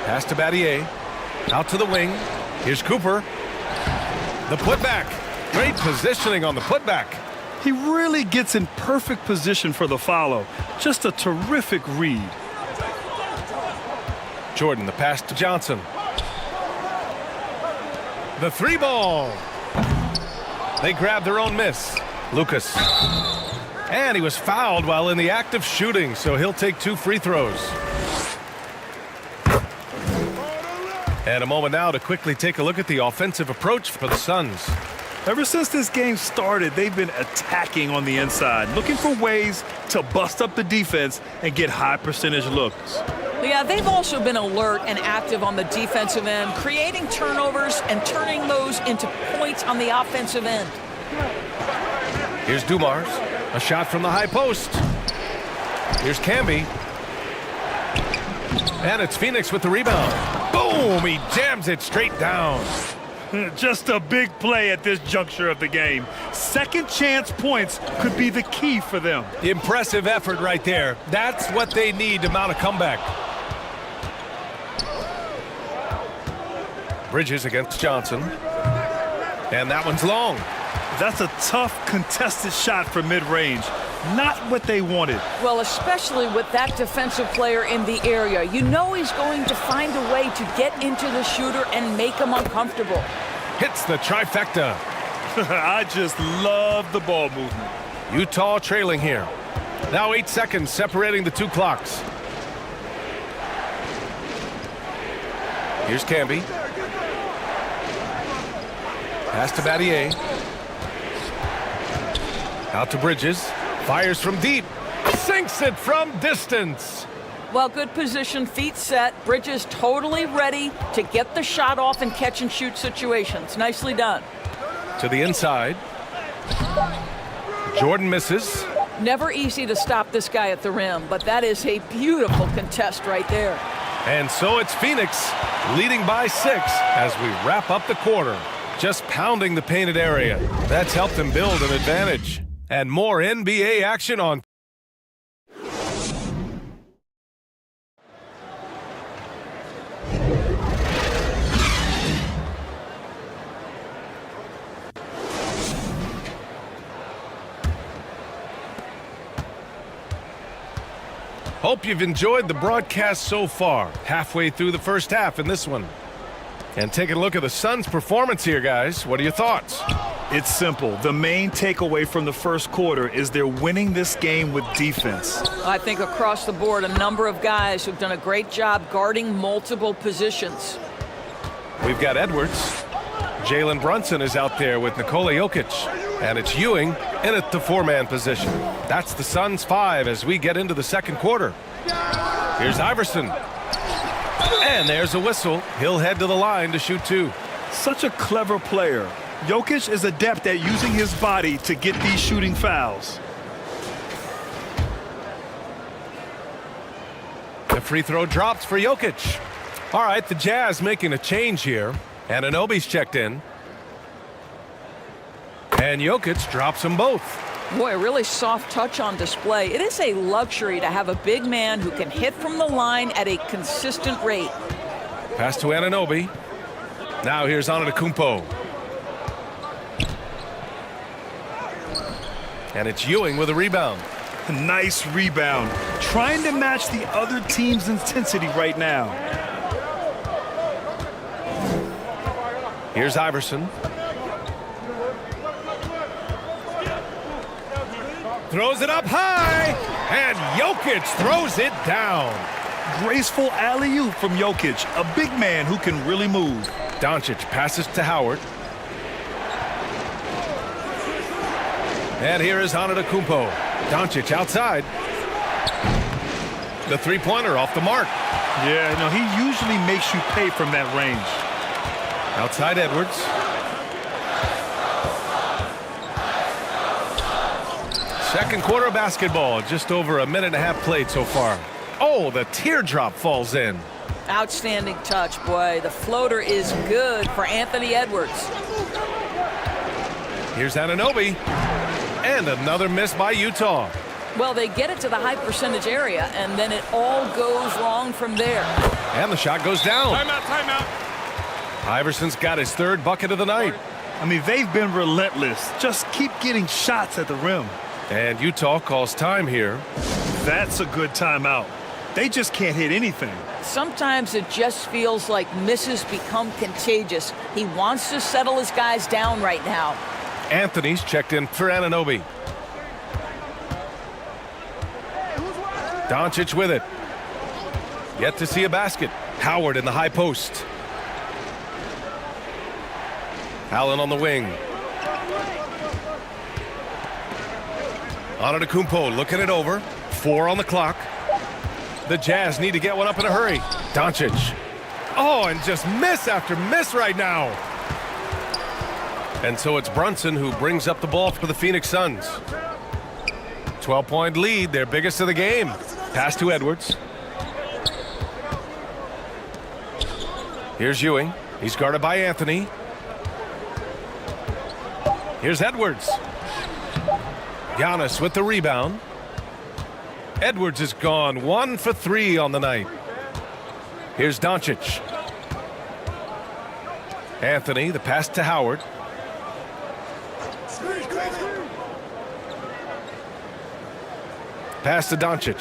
Pass to Battier. Out to the wing. Here's Cooper. The putback. Great positioning on the putback. He really gets in perfect position for the follow. Just a terrific read. Jordan, the pass to Johnson. The three ball. They grab their own miss. Lucas. And he was fouled while in the act of shooting, so he'll take 2 free throws. And a moment now to quickly take a look at the offensive approach for the Suns. Ever since this game started, they've been attacking on the inside, looking for ways to bust up the defense and get high percentage looks. Yeah, they've also been alert and active on the defensive end, creating turnovers and turning those into points on the offensive end. Here's Dumars. A shot from the high post. Here's Camby. And it's Phoenix with the rebound. Boom! He jams it straight down. Just a big play at this juncture of the game. Second chance points could be the key for them. Impressive effort right there. That's what they need to mount a comeback. Bridges against Johnson. And that one's long. That's a tough, contested shot from mid-range. Not what they wanted. Well, especially with that defensive player in the area. You know he's going to find a way to get into the shooter and make him uncomfortable. Hits the trifecta. I just love the ball movement. Utah trailing here. Now 8 seconds separating the 2 clocks. Here's Camby. Pass to Battier. Out to Bridges. Fires from deep. Sinks it from distance. Well, good position, feet set. Bridges totally ready to get the shot off in catch and shoot situations. Nicely done. To the inside. Jordan misses. Never easy to stop this guy at the rim, but that is a beautiful contest right there. And so it's Phoenix leading by 6 as we wrap up the quarter. Just pounding the painted area. That's helped them build an advantage. And more NBA action on. Hope you've enjoyed the broadcast so far. Halfway through the first half in this one. And taking a look at the Suns' performance here, guys. What are your thoughts? It's simple. The main takeaway from the first quarter is they're winning this game with defense. I think across the board, a number of guys who've done a great job guarding multiple positions. We've got Edwards. Jalen Brunson is out there with Nikola Jokic. And it's Ewing in at the 4-man position. That's the Suns' 5 as we get into the second quarter. Here's Iverson. And there's a whistle. He'll head to the line to shoot 2. Such a clever player. Jokic is adept at using his body to get these shooting fouls. The free throw drops for Jokic. All right, the Jazz making a change here. Anunoby's checked in. And Jokic drops them both. Boy, a really soft touch on display. It is a luxury to have a big man who can hit from the line at a consistent rate. Pass to Anunoby. Now here's Antetokounmpo. And it's Ewing with a rebound. Nice rebound. Trying to match the other team's intensity right now. Here's Iverson. Throws it up high, and Jokic throws it down. Graceful alley-oop from Jokic, a big man who can really move. Doncic passes to Howard. And here is Antetokounmpo. Doncic outside. The three-pointer off the mark. Yeah, no, he usually makes you pay from that range. Outside Edwards. Second quarter basketball, just over a minute and a half played so far. Oh, the teardrop falls in. Outstanding touch, boy. The floater is good for Anthony Edwards. Here's Anunoby. And another miss by Utah. Well, they get it to the high percentage area, and then it all goes wrong from there. And the shot goes down. Timeout. Iverson's got his 3rd bucket of the night. I mean, they've been relentless. Just keep getting shots at the rim. And Utah calls time here. That's a good timeout. They just can't hit anything. Sometimes it just feels like misses become contagious. He wants to settle his guys down right now. Anthony's checked in for Anunoby. Doncic with it. Yet to see a basket. Howard in the high post. Allen on the wing. Antetokounmpo looking it over. 4 on the clock. The Jazz need to get one up in a hurry. Doncic. Oh, and just miss after miss right now. And so it's Brunson who brings up the ball for the Phoenix Suns. 12-point lead, their biggest of the game. Pass to Edwards. Here's Ewing. He's guarded by Anthony. Here's Edwards. Giannis with the rebound. Edwards is gone 1 for 3 on the night. Here's Doncic. Anthony, the pass to Howard. Pass to Doncic.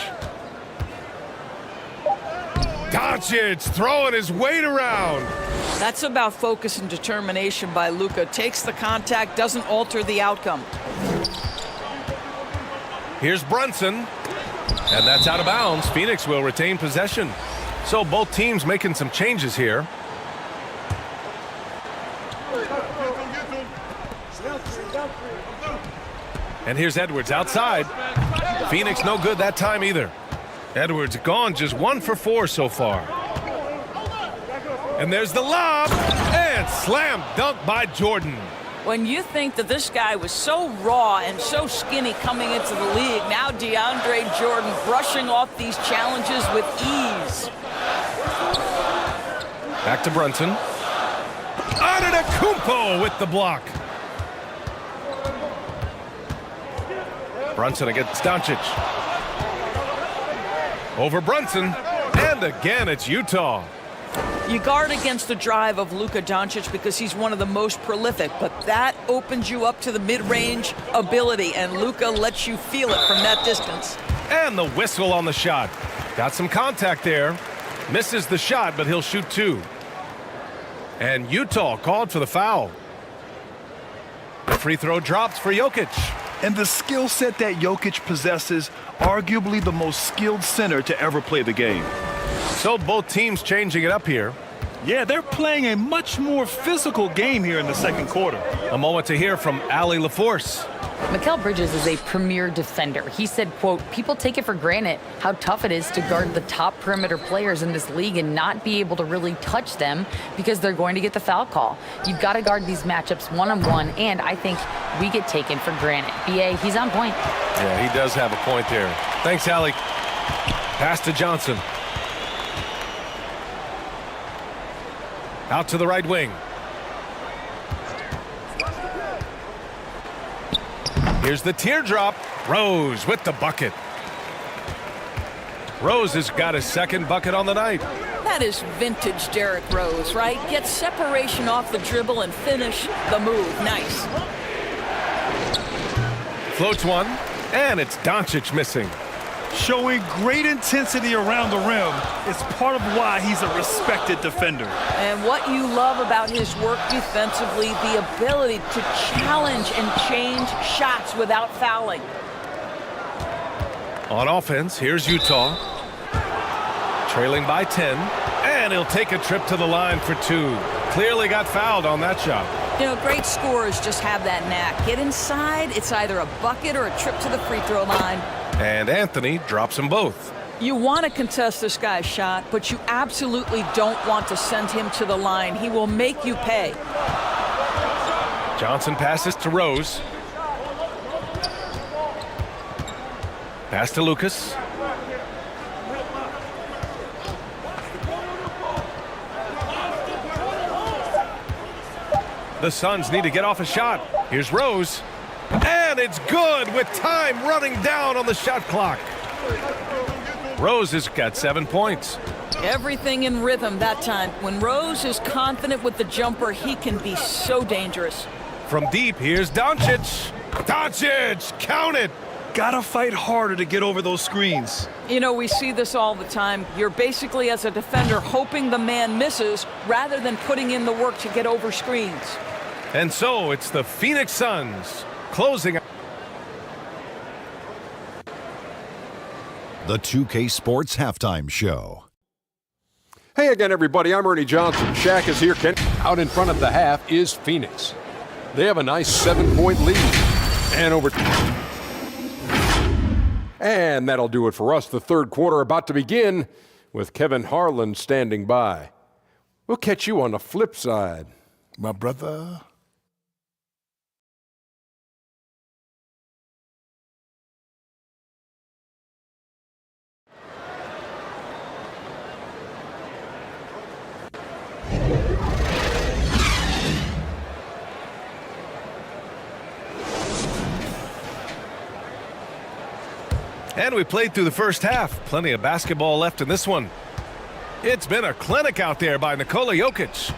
Doncic throwing his weight around. That's about focus and determination by Luka. Takes the contact, doesn't alter the outcome. Here's Brunson. And that's out of bounds. Phoenix will retain possession. So both teams making some changes here. And here's Edwards outside. Phoenix no good that time either. Edwards gone just 1 for 4 so far. And there's the lob. And slam dunk by Jordan. When you think that this guy was so raw and so skinny coming into the league, now DeAndre Jordan brushing off these challenges with ease. Back to Brunson. Antetokounmpo with the block. Brunson against Doncic. Over Brunson. And again, it's Utah. You guard against the drive of Luka Doncic because he's one of the most prolific, but that opens you up to the mid-range ability, and Luka lets you feel it from that distance. And the whistle on the shot. Got some contact there. Misses the shot, but he'll shoot 2. And Utah called for the foul. The free throw drops for Jokic. And the skill set that Jokic possesses, arguably the most skilled center to ever play the game. So both teams changing it up here. Yeah, they're playing a much more physical game here in the second quarter. A moment to hear from Allie LaForce. Mikal Bridges is a premier defender. He said, quote, people take it for granted how tough it is to guard the top perimeter players in this league and not be able to really touch them because they're going to get the foul call. You've got to guard these matchups one-on-one, and I think we get taken for granted. BA, he's on point. Yeah, he does have a point there. Thanks, Allie. Pass to Johnson. Out to the right wing. Here's the teardrop. Rose with the bucket. Rose has got his second bucket on the night. That is vintage Derrick Rose, right? Get separation off the dribble and finish the move. Nice. Floats one, and it's Doncic missing. Showing great intensity around the rim is part of why he's a respected defender. And what you love about his work defensively, the ability to challenge and change shots without fouling. On offense, here's Utah. Trailing by 10, and he'll take a trip to the line for 2. Clearly got fouled on that shot. You know, great scorers just have that knack. Get inside, it's either a bucket or a trip to the free throw line. And Anthony drops them both. You want to contest this guy's shot, but you absolutely don't want to send him to the line. He will make you pay. Johnson passes to Rose. Pass to Lucas. The Suns need to get off a shot. Here's Rose. And it's good with time running down on the shot clock. Rose has got 7 points. Everything in rhythm that time. When Rose is confident with the jumper, he can be so dangerous. From deep, here's Doncic. Doncic, count it. Gotta fight harder to get over those screens. You know, we see this all the time. You're basically, as a defender, hoping the man misses rather than putting in the work to get over screens. And so it's the Phoenix Suns closing. The 2K Sports Halftime Show. Hey again, everybody. I'm Ernie Johnson. Shaq is here. Out in front of the half is Phoenix. They have a nice 7-point lead. And that'll do it for us. The third quarter about to begin with Kevin Harlan standing by. We'll catch you on the flip side, My brother. And we played through the first half. Plenty of basketball left in this one. It's been a clinic out there by Nikola Jokic.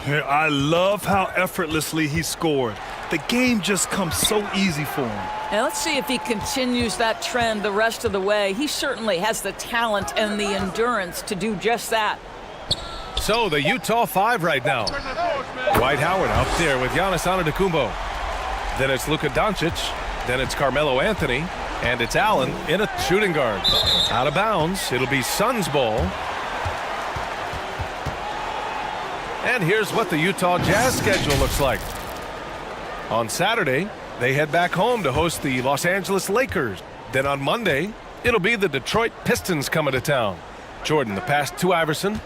I love how effortlessly he scored. The game just comes so easy for him. Now let's see if he continues that trend the rest of the way. He certainly has the talent and the endurance to do just that. So the Utah 5 right now. Dwight Howard out there with Giannis Antetokounmpo. Then it's Luka Doncic. Then it's Carmelo Anthony. And it's Allen in a shooting guard. Out of bounds. It'll be Suns ball. And here's what the Utah Jazz schedule looks like. On Saturday, They head back home to host the Los Angeles Lakers. Then on Monday, it'll be the Detroit Pistons coming to town. Jordan, the pass to Iverson.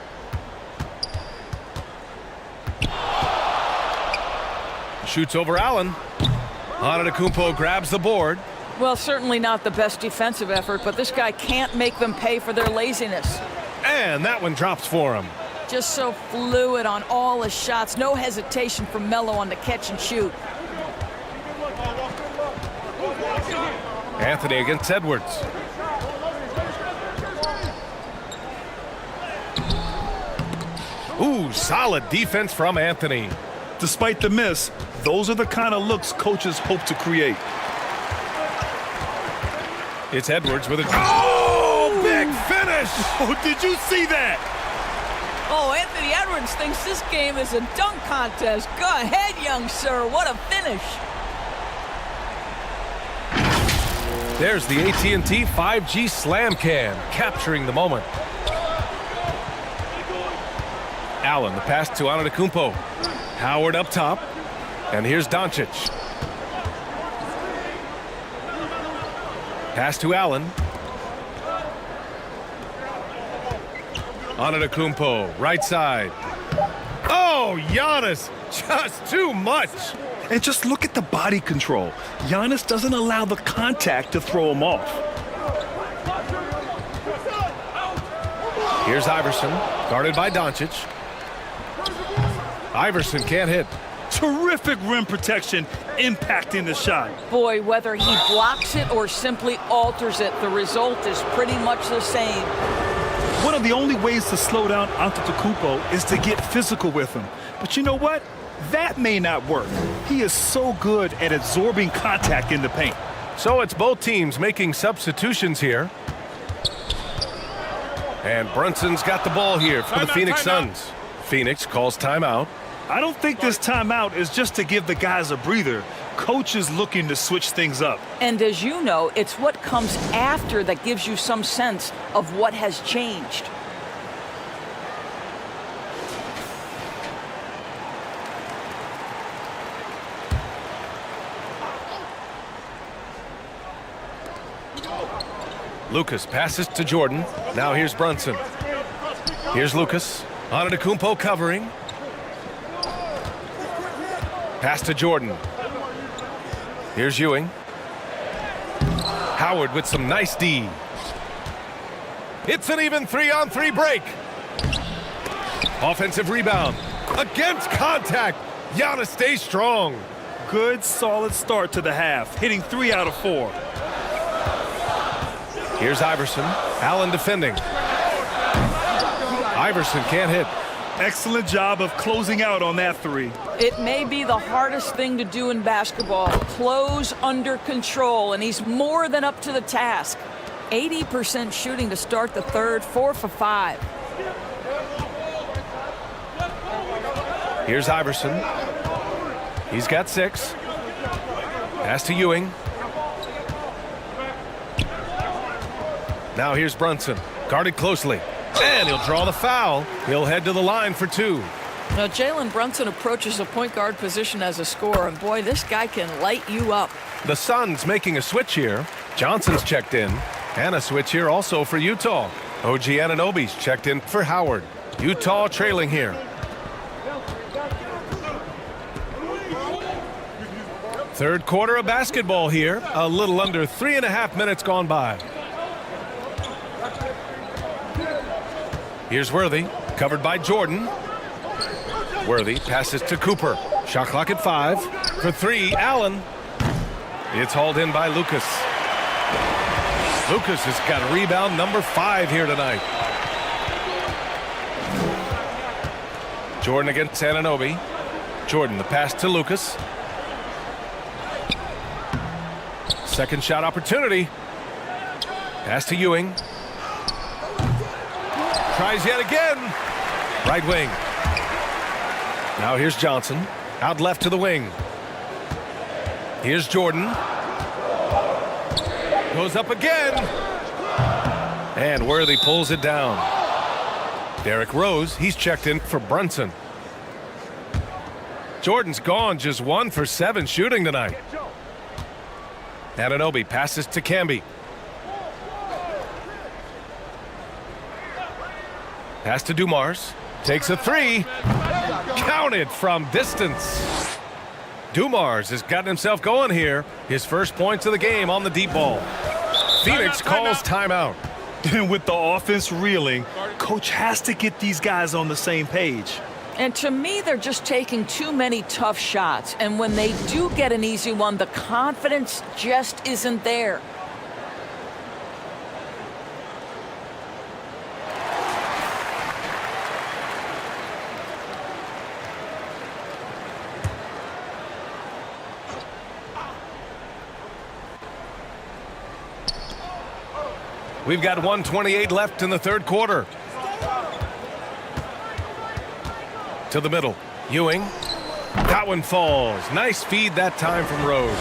Shoots over Allen. Antetokounmpo grabs the board. Well, certainly not the best defensive effort, but this guy can't make them pay for their laziness. And that one drops for him. Just so fluid on all his shots. No hesitation from Melo on the catch and shoot. Anthony against Edwards. Ooh, solid defense from Anthony. Despite the miss, those are the kind of looks coaches hope to create. It's Edwards with a... Oh, big finish! Oh, did you see that? Oh, Anthony Edwards thinks this game is a dunk contest. Go ahead, young sir. What a finish. There's the AT&T 5G Slam Cam, capturing the moment. Allen, the pass to Antetokounmpo. Howard up top. And here's Doncic. Pass to Allen. Antetokounmpo, right side. Oh, Giannis, just too much. And just look at the body control. Giannis doesn't allow the contact to throw him off. Here's Iverson, guarded by Doncic. Iverson can't hit. Terrific rim protection, impacting the shot. Boy, whether he blocks it or simply alters it, the result is pretty much the same. One of the only ways to slow down Antetokounmpo is to get physical with him. But you know what? That may not work. He is so good at absorbing contact in the paint. So it's both teams making substitutions here. And Brunson's got the ball here for the Phoenix Suns. Phoenix calls timeout. I don't think this timeout is just to give the guys a breather. Coach is looking to switch things up. And as you know, it's what comes after that gives you some sense of what has changed. Lucas passes to Jordan. Now here's Brunson. Here's Lucas. Antetokounmpo covering. Pass to Jordan. Here's Ewing. Howard with some nice D. It's an even 3-on-3 break. Offensive rebound. Against contact. Giannis stays strong. Good, solid start to the half, hitting 3 out of 4. Here's Iverson. Allen defending. Iverson can't hit. Excellent job of closing out on that 3. It may be the hardest thing to do in basketball. Close under control, and he's more than up to the task. 80% shooting to start the third, 4 for 5. Here's Iverson. He's got 6. Pass to Ewing. Now here's Brunson, guarded closely. And he'll draw the foul. He'll head to the line for 2. Now, Jalen Brunson approaches a point guard position as a scorer, and boy, this guy can light you up. The Suns making a switch here. Johnson's checked in. And a switch here also for Utah. OG Anunoby's checked in for Howard. Utah trailing here. Third quarter of basketball here. A little under 3.5 minutes gone by. Here's Worthy, covered by Jordan. Worthy passes to Cooper. Shot clock at 5. For 3, Allen. It's hauled in by Lucas. Lucas has got rebound number 5 here tonight. Jordan against Anunoby. Jordan, the pass to Lucas. Second shot opportunity. Pass to Ewing. Tries yet again. Right wing. Now here's Johnson. Out left to the wing. Here's Jordan. Goes up again. And Worthy pulls it down. Derrick Rose, he's checked in for Brunson. Jordan's gone just 1 for 7 shooting tonight. Anunoby passes to Camby. Pass to Dumars. Takes a three. Counted from distance. Dumars has gotten himself going here. His first points of the game on the deep ball. Phoenix calls timeout. And with the offense reeling, coach has to get these guys on the same page. And to me, they're just taking too many tough shots. And when they do get an easy one, the confidence just isn't there. We've got 1:28 left in the third quarter. To the middle. Ewing. That one falls. Nice feed that time from Rose.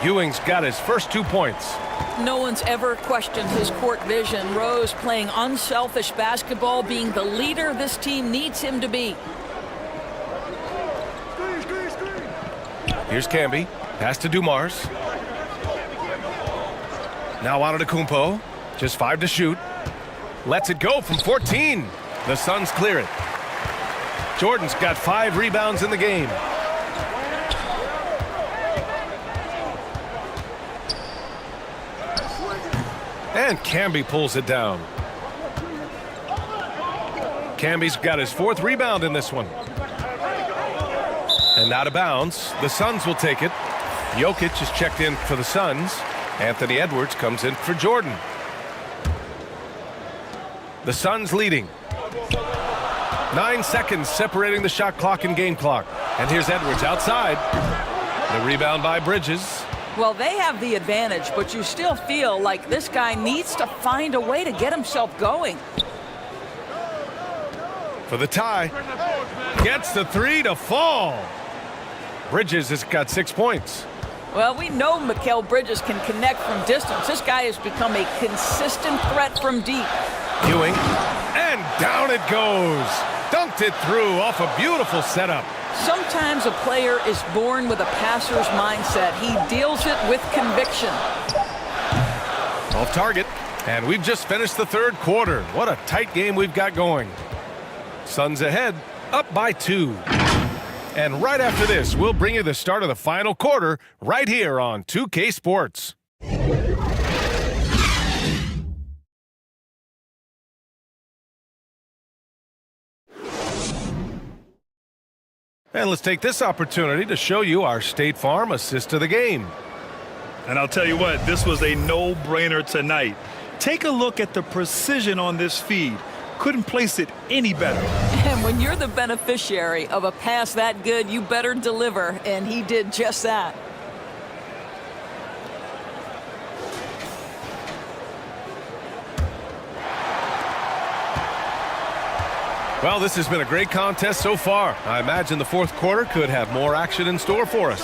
Ewing's got his first 2 points. No one's ever questioned his court vision. Rose playing unselfish basketball, being the leader this team needs him to be. Here's Camby. Pass to Dumars. Now Antetokounmpo. Just 5 to shoot. Lets it go from 14. The Suns clear it. Jordan's got 5 rebounds in the game. And Camby pulls it down. Camby's got his 4th rebound in this one. And out of bounds. The Suns will take it. Jokic is checked in for the Suns. Anthony Edwards comes in for Jordan. The Suns leading. 9 seconds separating the shot clock and game clock. And here's Edwards outside. The rebound by Bridges. Well, they have the advantage, but you still feel like this guy needs to find a way to get himself going. For the tie. Gets the 3 to fall. Bridges has got 6 points. Well, we know Mikal Bridges can connect from distance. This guy has become a consistent threat from deep. Ewing. And down it goes. Dunked it through off a beautiful setup. Sometimes a player is born with a passer's mindset. He deals it with conviction. Off target. And we've just finished the third quarter. What a tight game we've got going. Suns ahead, up by 2. And right after this, we'll bring you the start of the final quarter right here on 2K Sports. And let's take this opportunity to show you our State Farm assist of the game. And I'll tell you what, this was a no-brainer tonight. Take a look at the precision on this feed. Couldn't place it any better. And when you're the beneficiary of a pass that good, you better deliver, and he did just that. Well, this has been a great contest so far. I imagine the fourth quarter could have more action in store for us.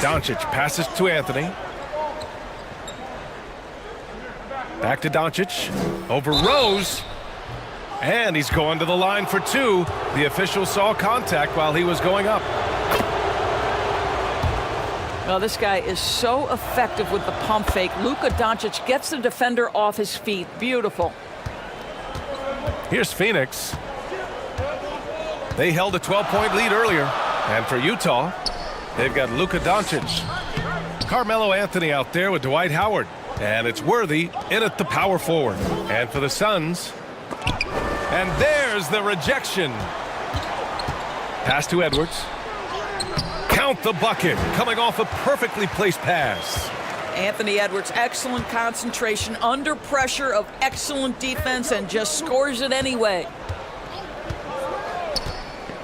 Doncic passes to Anthony. Back to Doncic. Over Rose. And he's going to the line for 2. The official saw contact while he was going up. Well, this guy is so effective with the pump fake. Luka Doncic gets the defender off his feet. Beautiful. Here's Phoenix. They held a 12-point lead earlier. And for Utah, they've got Luka Doncic. Carmelo Anthony out there with Dwight Howard. And it's Worthy in at the power forward. And for the Suns. And there's the rejection. Pass to Edwards. Count the bucket. Coming off a perfectly placed pass. Anthony Edwards, excellent concentration, under pressure of excellent defense, and just scores it anyway.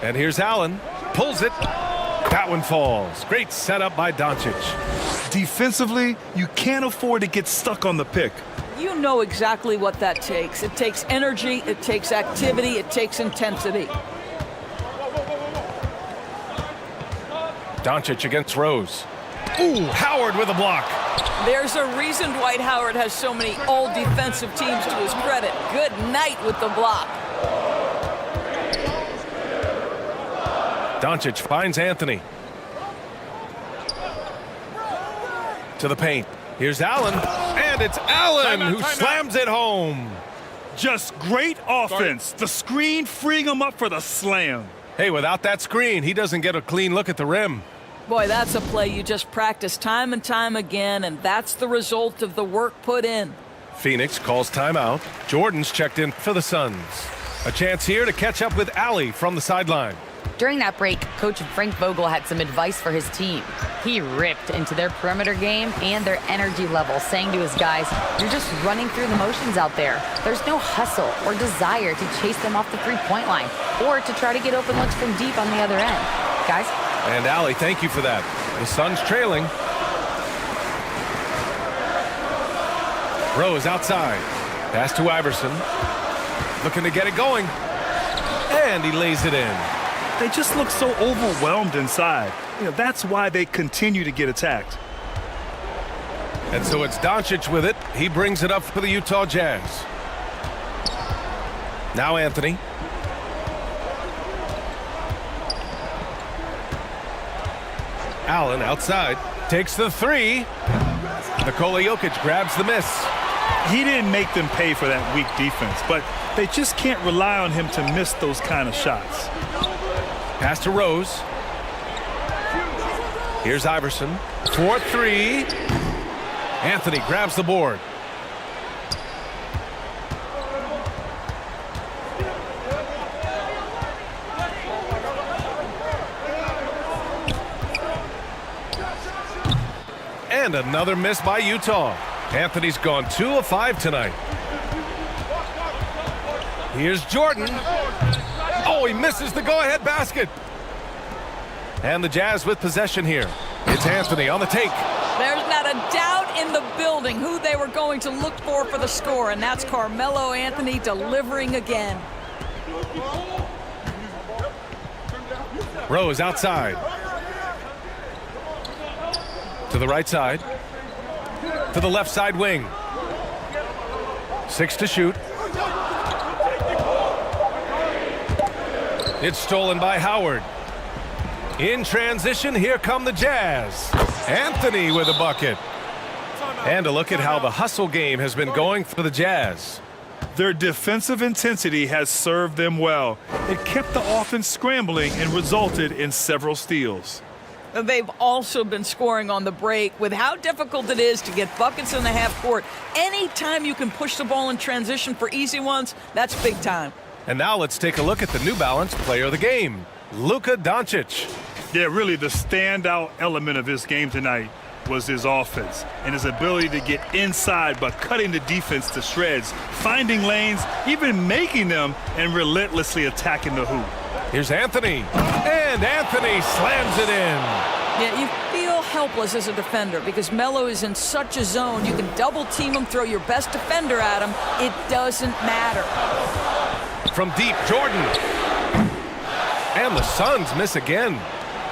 And here's Allen. Pulls it. That one falls. Great setup by Doncic. Defensively, you can't afford to get stuck on the pick. You know exactly what that takes. It takes energy, it takes activity, it takes intensity. Doncic against Rose. Ooh, Howard with a block. There's a reason Dwight Howard has so many all-defensive teams to his credit. Good night with the block. Doncic finds Anthony. To the paint. Here's Allen. And it's Allen who slams it home. Just great offense. The screen freeing him up for the slam. Hey, without that screen, he doesn't get a clean look at the rim. Boy, that's a play you just practice time and time again, and that's the result of the work put in. Phoenix calls timeout. Jordan's checked in for the Suns. A chance here to catch up with Allie from the sideline. During that break, Coach Frank Vogel had some advice for his team. He ripped into their perimeter game and their energy level, saying to his guys, "You're just running through the motions out there. There's no hustle or desire to chase them off the three-point line or to try to get open looks from deep on the other end. Guys?" And Allie, thank you for that. The Suns trailing. Rose outside. Pass to Iverson. Looking to get it going. And he lays it in. They just look so overwhelmed inside. That's why they continue to get attacked. And so it's Doncic with it. He brings it up for the Utah Jazz. Now Anthony. Allen outside. Takes the three. Nikola Jokic grabs the miss. He didn't make them pay for that weak defense, but they just can't rely on him to miss those kind of shots. Pass to Rose. Here's Iverson. 4-3. Anthony grabs the board. And another miss by Utah. Anthony's gone 2 of 5 tonight. Here's Jordan. Oh, he misses the go-ahead basket. And the Jazz with possession here. It's Anthony on the take. There's not a doubt in the building who they were going to look for the score, and that's Carmelo Anthony delivering again. Rose outside. To the right side. To the left side wing. 6 to shoot. It's stolen by Howard. In transition, here come the Jazz. Anthony with a bucket. And a look at how the hustle game has been going for the Jazz. Their defensive intensity has served them well. It kept the offense scrambling and resulted in several steals. They've also been scoring on the break. With how difficult it is to get buckets in the half court, anytime you can push the ball in transition for easy ones, that's big time. And now let's take a look at the New Balance player of the game, Luka Doncic. Yeah, really the standout element of his game tonight was his offense and his ability to get inside by cutting the defense to shreds, finding lanes, even making them, and relentlessly attacking the hoop. Here's Anthony. And Anthony slams it in. Yeah, you feel helpless as a defender because Melo is in such a zone. You can double team him, throw your best defender at him. It doesn't matter. From deep, Jordan. And the Suns miss again.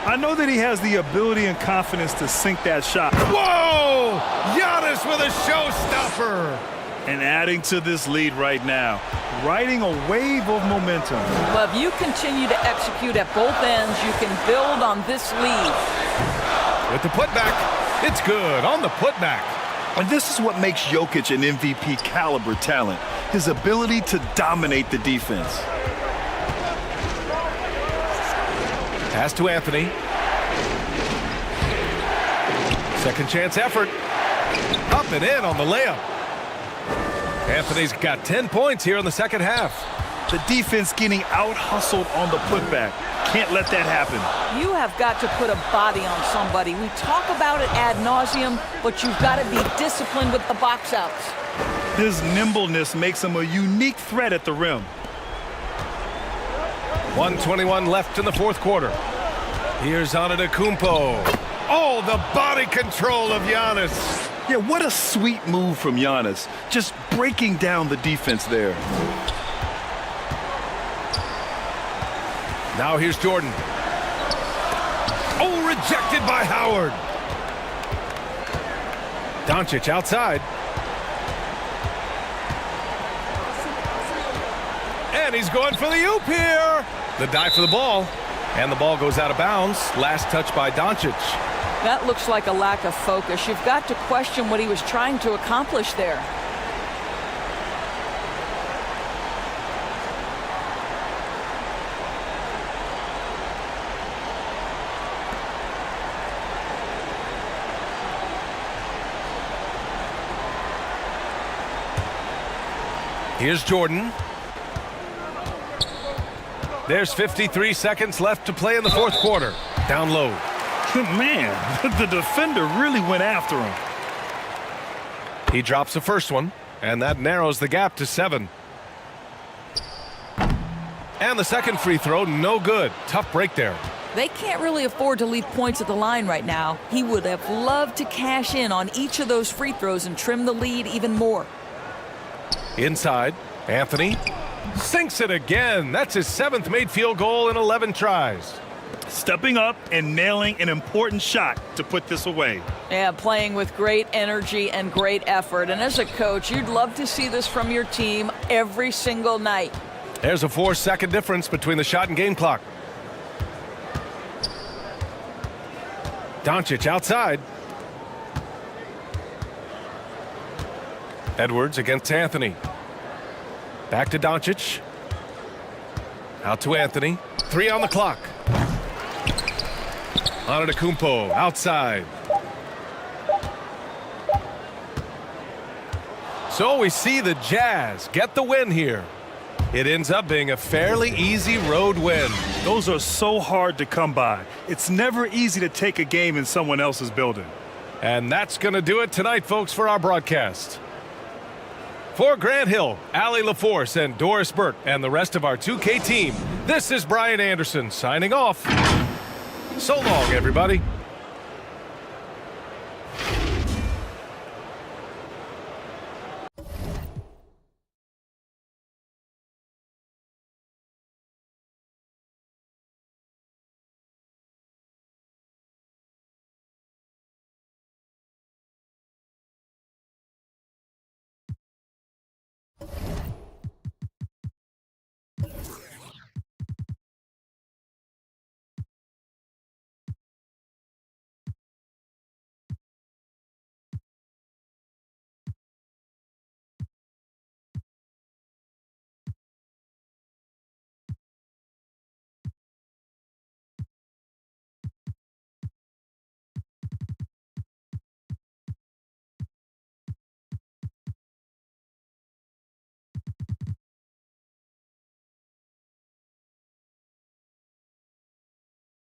I know that he has the ability and confidence to sink that shot. Whoa! Giannis with a showstopper. And adding to this lead right now, riding a wave of momentum. Well, if you continue to execute at both ends, you can build on this lead. With the putback, it's good on the putback. And this is what makes Jokic an MVP caliber talent, his ability to dominate the defense. Pass to Anthony. Second chance effort. Up and in on the layup. Anthony's got 10 points here in the second half. The defense getting out-hustled on the putback. Can't let that happen. You have got to put a body on somebody. We talk about it ad nauseum, but you've got to be disciplined with the box outs. His nimbleness makes him a unique threat at the rim. 1:21 left in the fourth quarter. Here's Antetokounmpo. Oh, the body control of Giannis. Yeah, what a sweet move from Giannis. Just breaking down the defense there. Now here's Jordan. Oh, rejected by Howard. Doncic outside. And he's going for the oop here. The dive for the ball. And the ball goes out of bounds. Last touch by Doncic. That looks like a lack of focus. You've got to question what he was trying to accomplish there. Here's Jordan. There's 53 seconds left to play in the fourth quarter. Down low. Man, the defender really went after him. He drops the first one, and that narrows the gap to 7. And the second free throw, no good. Tough break there. They can't really afford to leave points at the line right now. He would have loved to cash in on each of those free throws and trim the lead even more. Inside, Anthony sinks it again. That's his 7th made field goal in 11 tries. Stepping up and nailing an important shot to put this away. Yeah, playing with great energy and great effort. And as a coach, you'd love to see this from your team every single night. There's a 4-second difference between the shot and game clock. Doncic outside. Edwards against Anthony. Back to Doncic. Out to Anthony. 3 on the clock. Antetokounmpo outside. So we see the Jazz get the win here. It ends up being a fairly easy road win. Those are so hard to come by. It's never easy to take a game in someone else's building. And that's going to do it tonight, folks, for our broadcast. For Grant Hill, Allie LaForce, and Doris Burke, and the rest of our 2K team, this is Brian Anderson signing off. So long, everybody.